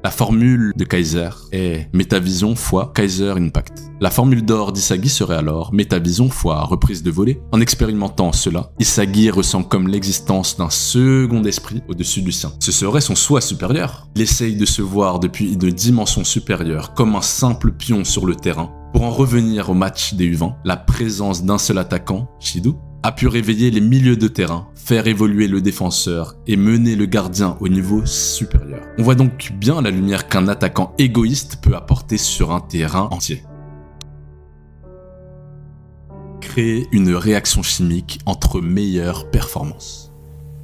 La formule de Kaiser est Métavision fois Kaiser Impact. La formule d'or d'Isagi serait alors Métavision fois reprise de volée. En expérimentant cela, Isagi ressent comme l'existence d'un second esprit au-dessus du sien. Ce serait son soi supérieur. Il essaye de se voir depuis une dimension supérieure comme un simple pion sur le terrain. Pour en revenir au match des U20, la présence d'un seul attaquant, Shido, a pu réveiller les milieux de terrain, faire évoluer le défenseur et mener le gardien au niveau supérieur. On voit donc bien la lumière qu'un attaquant égoïste peut apporter sur un terrain entier. Créer une réaction chimique entre meilleures performances.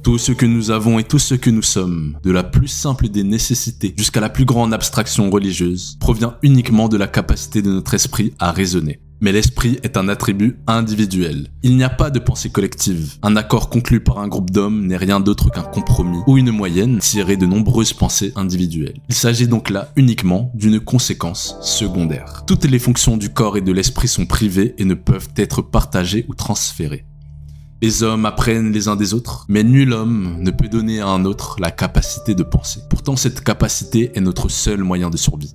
Tout ce que nous avons et tout ce que nous sommes, de la plus simple des nécessités jusqu'à la plus grande abstraction religieuse, provient uniquement de la capacité de notre esprit à raisonner. Mais l'esprit est un attribut individuel. Il n'y a pas de pensée collective. Un accord conclu par un groupe d'hommes n'est rien d'autre qu'un compromis ou une moyenne tirée de nombreuses pensées individuelles. Il s'agit donc là uniquement d'une conséquence secondaire. Toutes les fonctions du corps et de l'esprit sont privées et ne peuvent être partagées ou transférées. Les hommes apprennent les uns des autres, mais nul homme ne peut donner à un autre la capacité de penser. Pourtant, cette capacité est notre seul moyen de survie.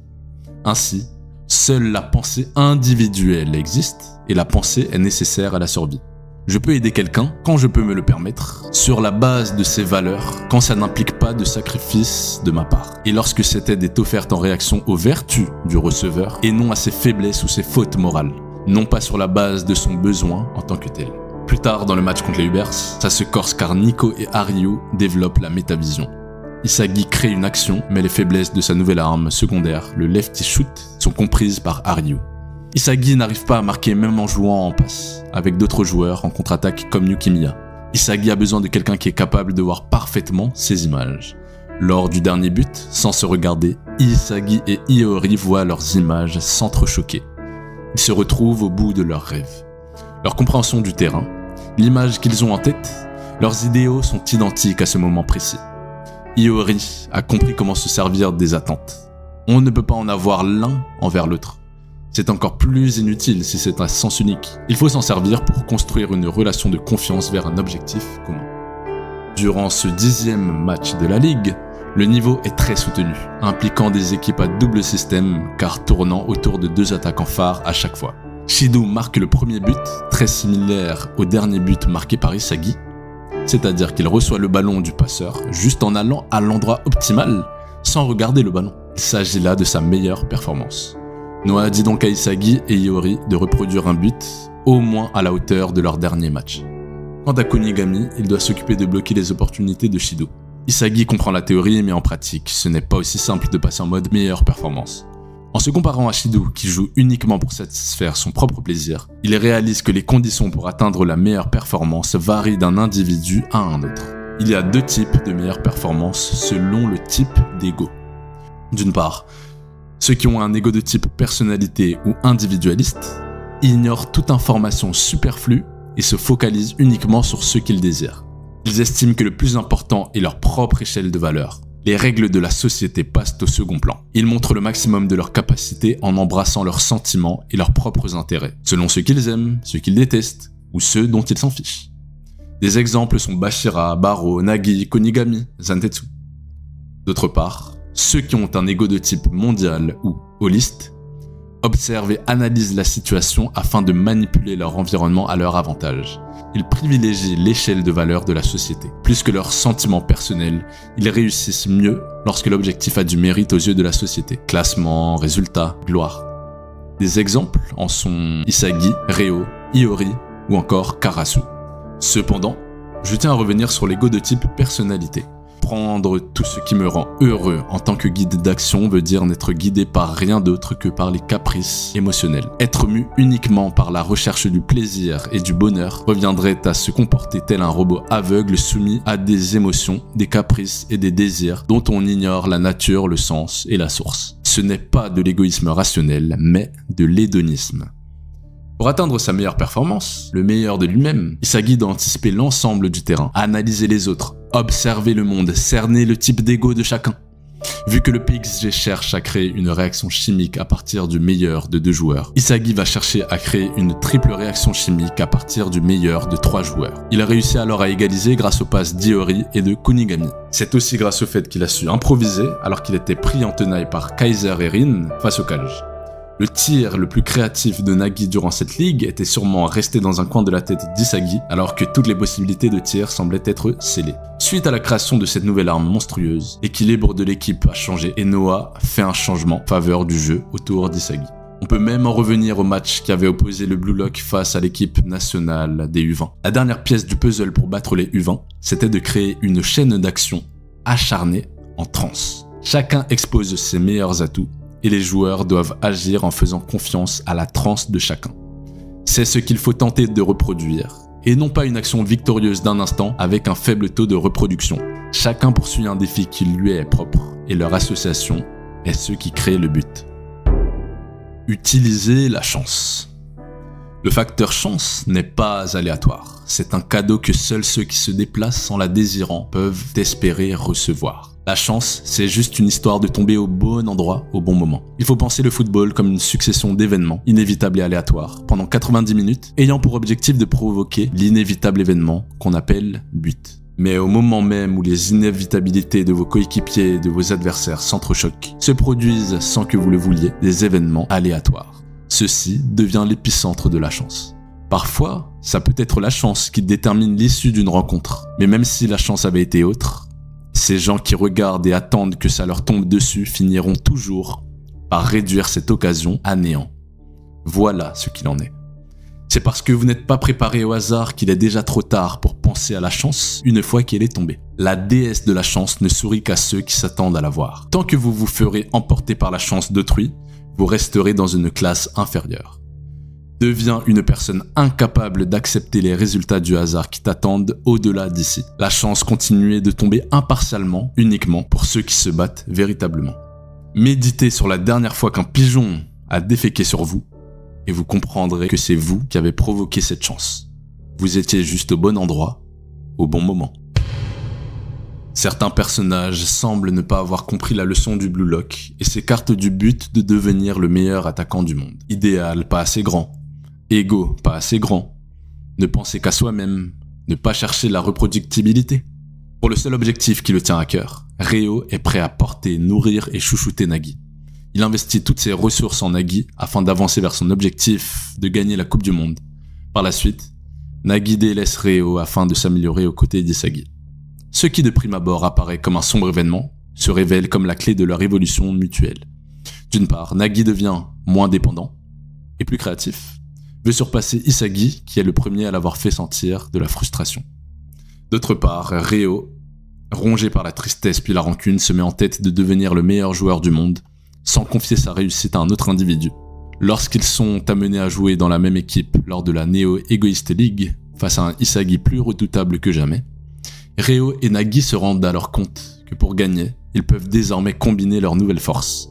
Ainsi, seule la pensée individuelle existe et la pensée est nécessaire à la survie. Je peux aider quelqu'un quand je peux me le permettre, sur la base de ses valeurs, quand ça n'implique pas de sacrifice de ma part. Et lorsque cette aide est offerte en réaction aux vertus du receveur et non à ses faiblesses ou ses fautes morales, non pas sur la base de son besoin en tant que tel. Plus tard dans le match contre les Ubers, ça se corse car Nico et Haryu développent la métavision. Isagi crée une action, mais les faiblesses de sa nouvelle arme secondaire, le lefty shoot, sont comprises par Haryu. Isagi n'arrive pas à marquer même en jouant en passe, avec d'autres joueurs en contre-attaque comme Yukimiya. Isagi a besoin de quelqu'un qui est capable de voir parfaitement ses images. Lors du dernier but, sans se regarder, Isagi et Iori voient leurs images s'entrechoquer. Ils se retrouvent au bout de leurs rêves. Leur compréhension du terrain, l'image qu'ils ont en tête, leurs idéaux sont identiques à ce moment précis. Iori a compris comment se servir des attentes. On ne peut pas en avoir l'un envers l'autre. C'est encore plus inutile si c'est un sens unique. Il faut s'en servir pour construire une relation de confiance vers un objectif commun. Durant ce 10e match de la Ligue, le niveau est très soutenu, impliquant des équipes à double système car tournant autour de 2 attaquants phares à chaque fois. Shido marque le premier but, très similaire au dernier but marqué par Isagi, c'est-à-dire qu'il reçoit le ballon du passeur juste en allant à l'endroit optimal sans regarder le ballon. Il s'agit là de sa meilleure performance. Noah dit donc à Isagi et Iori de reproduire un but au moins à la hauteur de leur dernier match. Quant à Kunigami, il doit s'occuper de bloquer les opportunités de Shido. Isagi comprend la théorie mais en pratique, ce n'est pas aussi simple de passer en mode meilleure performance. En se comparant à Shido, qui joue uniquement pour satisfaire son propre plaisir, il réalise que les conditions pour atteindre la meilleure performance varient d'un individu à un autre. Il y a 2 types de meilleure performance selon le type d'ego. D'une part, ceux qui ont un ego de type personnalité ou individualiste ignorent toute information superflue et se focalisent uniquement sur ce qu'ils désirent. Ils estiment que le plus important est leur propre échelle de valeur. Les règles de la société passent au second plan. Ils montrent le maximum de leur capacité en embrassant leurs sentiments et leurs propres intérêts, selon ce qu'ils aiment, ce qu'ils détestent, ou ceux dont ils s'en fichent. Des exemples sont Bashira, Baro, Nagi, Kunigami, Zantetsu. D'autre part, ceux qui ont un ego de type mondial ou holiste observent et analysent la situation afin de manipuler leur environnement à leur avantage. Ils privilégient l'échelle de valeur de la société. Plus que leurs sentiments personnels, ils réussissent mieux lorsque l'objectif a du mérite aux yeux de la société. Classement, résultats, gloire. Des exemples en sont Isagi, Reo, Iori ou encore Karasu. Cependant, je tiens à revenir sur l'ego de type personnalité. Prendre tout ce qui me rend heureux en tant que guide d'action veut dire n'être guidé par rien d'autre que par les caprices émotionnels. Être mu uniquement par la recherche du plaisir et du bonheur reviendrait à se comporter tel un robot aveugle soumis à des émotions, des caprices et des désirs dont on ignore la nature, le sens et la source. Ce n'est pas de l'égoïsme rationnel, mais de l'hédonisme. Pour atteindre sa meilleure performance, le meilleur de lui-même, Isagi doit anticiper l'ensemble du terrain, analyser les autres, observer le monde, cerner le type d'ego de chacun. Vu que le PXG cherche à créer une réaction chimique à partir du meilleur de 2 joueurs, Isagi va chercher à créer une triple réaction chimique à partir du meilleur de 3 joueurs. Il a réussi alors à égaliser grâce aux passes d'Iori et de Kunigami. C'est aussi grâce au fait qu'il a su improviser alors qu'il était pris en tenaille par Kaiser et Rin face au Kage. Le tir le plus créatif de Nagi durant cette ligue était sûrement resté dans un coin de la tête d'Isagi, alors que toutes les possibilités de tir semblaient être scellées. Suite à la création de cette nouvelle arme monstrueuse, l'équilibre de l'équipe a changé et Noah fait un changement en faveur du jeu autour d'Isagi. On peut même en revenir au match qui avait opposé le Blue Lock face à l'équipe nationale des U20. La dernière pièce du puzzle pour battre les U20, c'était de créer une chaîne d'action acharnée en transe. Chacun expose ses meilleurs atouts, et les joueurs doivent agir en faisant confiance à la transe de chacun. C'est ce qu'il faut tenter de reproduire, et non pas une action victorieuse d'un instant avec un faible taux de reproduction. Chacun poursuit un défi qui lui est propre, et leur association est ce qui crée le but. Utiliser la chance. Le facteur chance n'est pas aléatoire, c'est un cadeau que seuls ceux qui se déplacent en la désirant peuvent espérer recevoir. La chance, c'est juste une histoire de tomber au bon endroit au bon moment. Il faut penser le football comme une succession d'événements, inévitables et aléatoires, pendant 90 minutes, ayant pour objectif de provoquer l'inévitable événement qu'on appelle but. Mais au moment même où les inévitabilités de vos coéquipiers et de vos adversaires s'entrechoquent, se produisent sans que vous le vouliez des événements aléatoires. Ceci devient l'épicentre de la chance. Parfois, ça peut être la chance qui détermine l'issue d'une rencontre, mais même si la chance avait été autre, ces gens qui regardent et attendent que ça leur tombe dessus finiront toujours par réduire cette occasion à néant. Voilà ce qu'il en est. C'est parce que vous n'êtes pas préparé au hasard qu'il est déjà trop tard pour penser à la chance une fois qu'elle est tombée. La déesse de la chance ne sourit qu'à ceux qui s'attendent à la voir. Tant que vous vous ferez emporter par la chance d'autrui, vous resterez dans une classe inférieure. Deviens une personne incapable d'accepter les résultats du hasard qui t'attendent au-delà d'ici. La chance continue de tomber impartialement, uniquement pour ceux qui se battent véritablement. Méditez sur la dernière fois qu'un pigeon a déféqué sur vous, et vous comprendrez que c'est vous qui avez provoqué cette chance. Vous étiez juste au bon endroit, au bon moment. Certains personnages semblent ne pas avoir compris la leçon du Blue Lock et s'écartent du but de devenir le meilleur attaquant du monde. Idéal, pas assez grand. Ego, pas assez grand. Ne penser qu'à soi-même. Ne pas chercher la reproductibilité. Pour le seul objectif qui le tient à cœur, Ryo est prêt à porter, nourrir et chouchouter Nagi. Il investit toutes ses ressources en Nagi afin d'avancer vers son objectif de gagner la Coupe du Monde. Par la suite, Nagi délaisse Ryo afin de s'améliorer aux côtés d'Isagi. Ce qui de prime abord apparaît comme un sombre événement se révèle comme la clé de leur évolution mutuelle. D'une part, Nagi devient moins dépendant et plus créatif, veut surpasser Isagi qui est le premier à l'avoir fait sentir de la frustration. D'autre part, Ryo, rongé par la tristesse puis la rancune, se met en tête de devenir le meilleur joueur du monde sans confier sa réussite à un autre individu. Lorsqu'ils sont amenés à jouer dans la même équipe lors de la Neo Egoist League face à un Isagi plus redoutable que jamais, Ryo et Nagi se rendent alors compte que pour gagner, ils peuvent désormais combiner leurs nouvelles forces,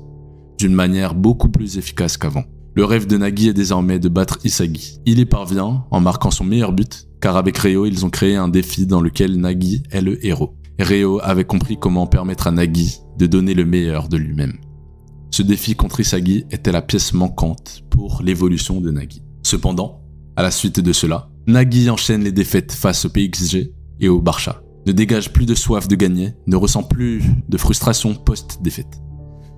d'une manière beaucoup plus efficace qu'avant. Le rêve de Nagi est désormais de battre Isagi. Il y parvient en marquant son meilleur but, car avec Ryo, ils ont créé un défi dans lequel Nagi est le héros. Ryo avait compris comment permettre à Nagi de donner le meilleur de lui-même. Ce défi contre Isagi était la pièce manquante pour l'évolution de Nagi. Cependant, à la suite de cela, Nagi enchaîne les défaites face au PXG et au Barça. Ne dégage plus de soif de gagner, ne ressent plus de frustration post-défaite.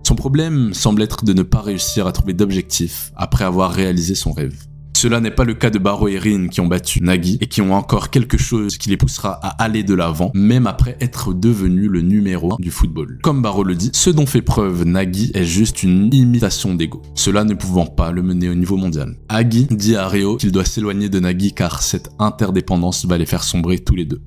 Son problème semble être de ne pas réussir à trouver d'objectif après avoir réalisé son rêve. Cela n'est pas le cas de Baro et Rin qui ont battu Nagi et qui ont encore quelque chose qui les poussera à aller de l'avant, même après être devenu le numéro 1 du football. Comme Baro le dit, ce dont fait preuve Nagi est juste une imitation d'ego, cela ne pouvant pas le mener au niveau mondial. Agi dit à Ryo qu'il doit s'éloigner de Nagi car cette interdépendance va les faire sombrer tous les deux.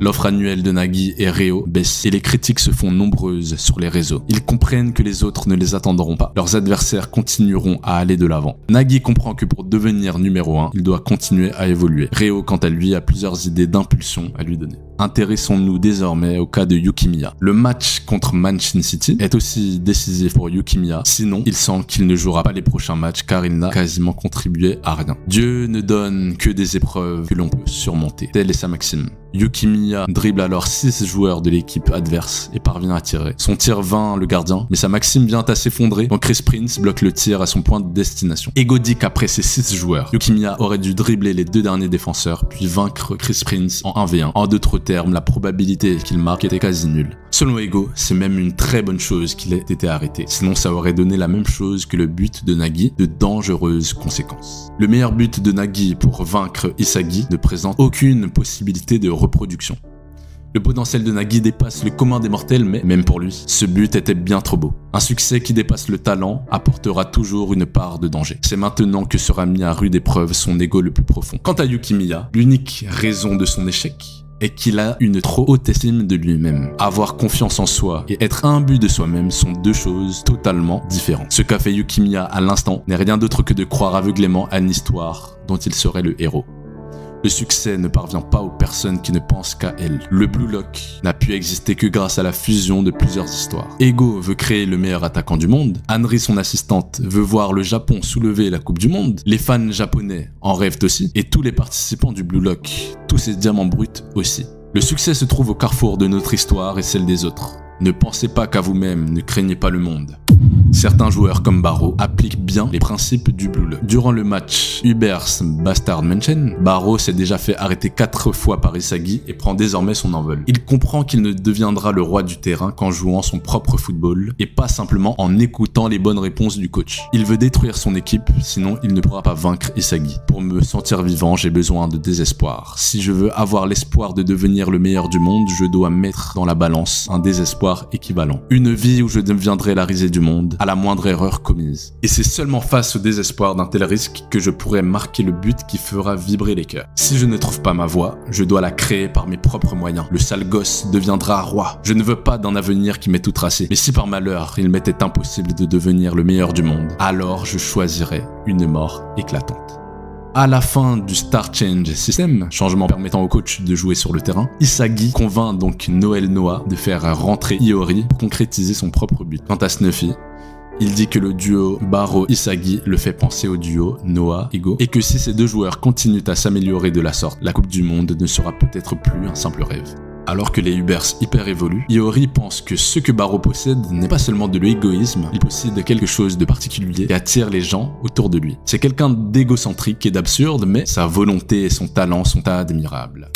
L'offre annuelle de Nagi et Ryo baisse et les critiques se font nombreuses sur les réseaux. Ils comprennent que les autres ne les attendront pas. Leurs adversaires continueront à aller de l'avant. Nagi comprend que pour devenir numéro 1, il doit continuer à évoluer. Ryo, quant à lui, a plusieurs idées d'impulsion à lui donner. Intéressons-nous désormais au cas de Yukimiya. Le match contre Manchin City est aussi décisif pour Yukimiya, sinon il sent qu'il ne jouera pas les prochains matchs car il n'a quasiment contribué à rien. Dieu ne donne que des épreuves que l'on peut surmonter, telle est sa maxime. Yukimiya dribble alors 6 joueurs de l'équipe adverse et parvient à tirer. Son tir vainc le gardien, mais sa maxime vient à s'effondrer quand Chris Prince bloque le tir à son point de destination. Égodique après ces 6 joueurs, Yukimiya aurait dû dribbler les 2 derniers défenseurs puis vaincre Chris Prince en 1v1. En d'autres termes, la probabilité qu'il marque était quasi nulle. Selon Ego, c'est même une très bonne chose qu'il ait été arrêté, sinon ça aurait donné la même chose que le but de Nagi, de dangereuses conséquences. Le meilleur but de Nagi pour vaincre Isagi ne présente aucune possibilité de reproduction. Le potentiel de Nagi dépasse le commun des mortels, mais même pour lui, ce but était bien trop beau. Un succès qui dépasse le talent apportera toujours une part de danger. C'est maintenant que sera mis à rude épreuve son ego le plus profond. Quant à Yukimiya, l'unique raison de son échec est qu'il a une trop haute estime de lui-même. Avoir confiance en soi et être imbu de soi-même sont 2 choses totalement différentes. Ce qu'a fait Yukimiya à l'instant n'est rien d'autre que de croire aveuglément à une histoire dont il serait le héros. Le succès ne parvient pas aux personnes qui ne pensent qu'à elles. Le Blue Lock n'a pu exister que grâce à la fusion de plusieurs histoires. Ego veut créer le meilleur attaquant du monde. Anri, son assistante, veut voir le Japon soulever la Coupe du Monde. Les fans japonais en rêvent aussi. Et tous les participants du Blue Lock, tous ces diamants bruts aussi. Le succès se trouve au carrefour de notre histoire et celle des autres. Ne pensez pas qu'à vous-même, ne craignez pas le monde. Certains joueurs comme Barrow appliquent bien les principes du Blue Lock. Durant le match Ubers Bastard Mansion, Barrow s'est déjà fait arrêter 4 fois par Isagi et prend désormais son envol. Il comprend qu'il ne deviendra le roi du terrain qu'en jouant son propre football et pas simplement en écoutant les bonnes réponses du coach. Il veut détruire son équipe, sinon il ne pourra pas vaincre Isagi. Pour me sentir vivant, j'ai besoin de désespoir. Si je veux avoir l'espoir de devenir le meilleur du monde, je dois mettre dans la balance un désespoir équivalent. Une vie où je deviendrai la risée du monde à la moindre erreur commise. Et c'est seulement face au désespoir d'un tel risque que je pourrais marquer le but qui fera vibrer les cœurs. Si je ne trouve pas ma voie, je dois la créer par mes propres moyens. Le sale gosse deviendra roi. Je ne veux pas d'un avenir qui m'est tout tracé. Mais si par malheur, il m'était impossible de devenir le meilleur du monde, alors je choisirais une mort éclatante. À la fin du Star Change System, changement permettant au coach de jouer sur le terrain, Isagi convainc donc Noel Noah de faire rentrer Iori pour concrétiser son propre but. Quant à Snuffy, il dit que le duo Barrow-Isagi le fait penser au duo Noah-Ego et que si ces 2 joueurs continuent à s'améliorer de la sorte, la Coupe du Monde ne sera peut-être plus un simple rêve. Alors que les Ubers hyper évoluent, Iori pense que ce que Barrow possède n'est pas seulement de l'égoïsme, il possède quelque chose de particulier qui attire les gens autour de lui. C'est quelqu'un d'égocentrique et d'absurde, mais sa volonté et son talent sont admirables.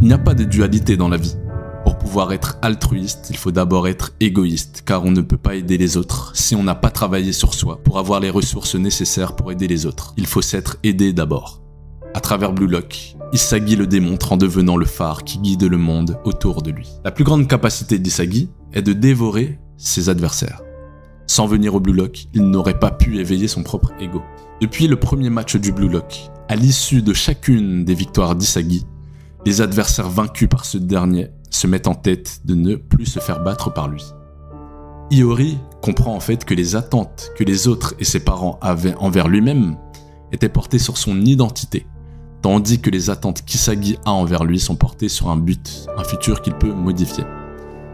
Il n'y a pas de dualité dans la vie. Pour pouvoir être altruiste, il faut d'abord être égoïste, car on ne peut pas aider les autres si on n'a pas travaillé sur soi pour avoir les ressources nécessaires pour aider les autres. Il faut s'être aidé d'abord. À travers Blue Lock, Isagi le démontre en devenant le phare qui guide le monde autour de lui. La plus grande capacité d'Isagi est de dévorer ses adversaires. Sans venir au Blue Lock, il n'aurait pas pu éveiller son propre ego. Depuis le premier match du Blue Lock, à l'issue de chacune des victoires d'Isagi, les adversaires vaincus par ce dernier se mettent en tête de ne plus se faire battre par lui. Iori comprend en fait que les attentes que les autres et ses parents avaient envers lui-même étaient portées sur son identité, tandis que les attentes qu'Isagi a envers lui sont portées sur un but, un futur qu'il peut modifier.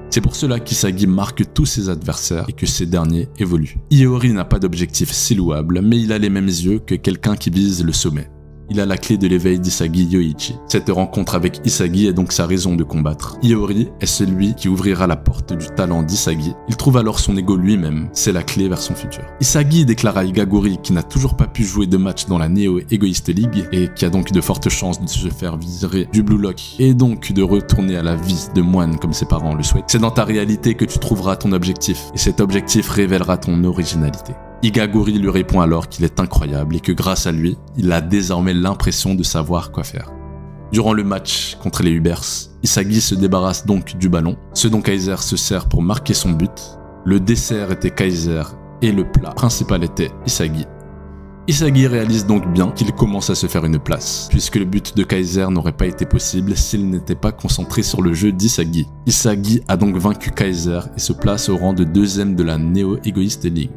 C'est pour cela qu'Isagi marque tous ses adversaires et que ces derniers évoluent. Iori n'a pas d'objectif si louable, mais il a les mêmes yeux que quelqu'un qui vise le sommet. Il a la clé de l'éveil d'Isagi Yoichi. Cette rencontre avec Isagi est donc sa raison de combattre. Iori est celui qui ouvrira la porte du talent d'Isagi. Il trouve alors son ego lui-même. C'est la clé vers son futur. Isagi déclara à Igaguri, qui n'a toujours pas pu jouer de match dans la Neo Egoist League et qui a donc de fortes chances de se faire virer du Blue Lock et donc de retourner à la vie de moine comme ses parents le souhaitent. C'est dans ta réalité que tu trouveras ton objectif et cet objectif révélera ton originalité. Igaguri lui répond alors qu'il est incroyable et que grâce à lui, il a désormais l'impression de savoir quoi faire. Durant le match contre les Ubers, Isagi se débarrasse donc du ballon, ce dont Kaiser se sert pour marquer son but. Le dessert était Kaiser et le plat principal était Isagi. Isagi réalise donc bien qu'il commence à se faire une place, puisque le but de Kaiser n'aurait pas été possible s'il n'était pas concentré sur le jeu d'Isagi. Isagi a donc vaincu Kaiser et se place au rang de 2e de la Neo Egoist League.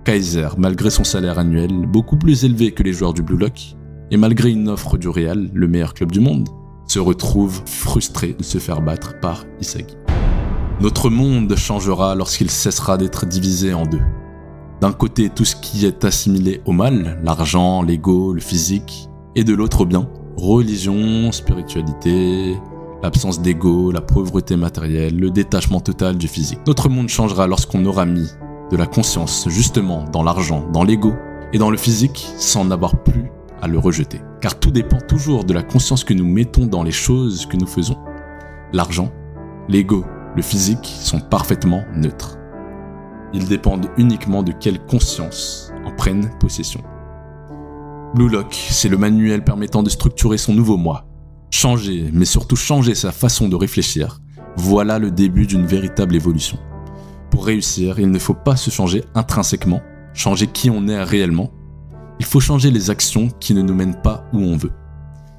Kaiser, malgré son salaire annuel beaucoup plus élevé que les joueurs du Blue Lock, et malgré une offre du Real, le meilleur club du monde, se retrouve frustré de se faire battre par Isagi. Notre monde changera lorsqu'il cessera d'être divisé en deux. D'un côté, tout ce qui est assimilé au mal, l'argent, l'ego, le physique, et de l'autre, bien, religion, spiritualité, l'absence d'ego, la pauvreté matérielle, le détachement total du physique. Notre monde changera lorsqu'on aura mis de la conscience justement dans l'argent, dans l'ego et dans le physique sans n'avoir plus à le rejeter. Car tout dépend toujours de la conscience que nous mettons dans les choses que nous faisons. L'argent, l'ego, le physique sont parfaitement neutres. Ils dépendent uniquement de quelle conscience en prennent possession. Blue Lock, c'est le manuel permettant de structurer son nouveau moi. Changer, mais surtout changer sa façon de réfléchir, voilà le début d'une véritable évolution. Pour réussir, il ne faut pas se changer intrinsèquement, changer qui on est réellement. Il faut changer les actions qui ne nous mènent pas où on veut.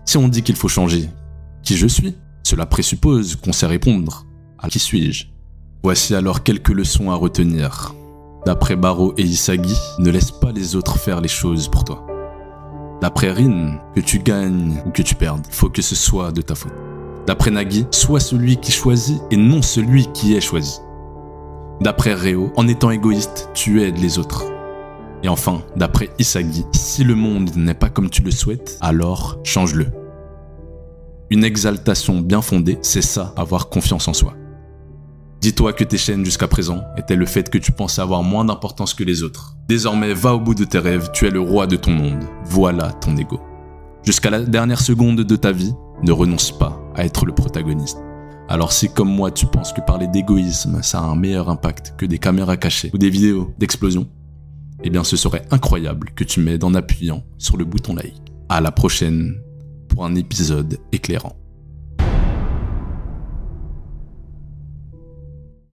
Si on dit qu'il faut changer qui je suis, cela présuppose qu'on sait répondre à qui suis-je. Voici alors quelques leçons à retenir. D'après Barreau et Isagi, ne laisse pas les autres faire les choses pour toi. D'après Rin, que tu gagnes ou que tu perdes, faut que ce soit de ta faute. D'après Nagi, sois celui qui choisit et non celui qui est choisi. D'après Reo, en étant égoïste, tu aides les autres. Et enfin, d'après Isagi, si le monde n'est pas comme tu le souhaites, alors change-le. Une exaltation bien fondée, c'est ça, avoir confiance en soi. Dis-toi que tes chaînes jusqu'à présent étaient le fait que tu pensais avoir moins d'importance que les autres. Désormais, va au bout de tes rêves, tu es le roi de ton monde. Voilà ton ego. Jusqu'à la dernière seconde de ta vie, ne renonce pas à être le protagoniste. Alors si comme moi tu penses que parler d'égoïsme ça a un meilleur impact que des caméras cachées ou des vidéos d'explosion, eh bien ce serait incroyable que tu m'aides en appuyant sur le bouton like. À la prochaine pour un épisode éclairant.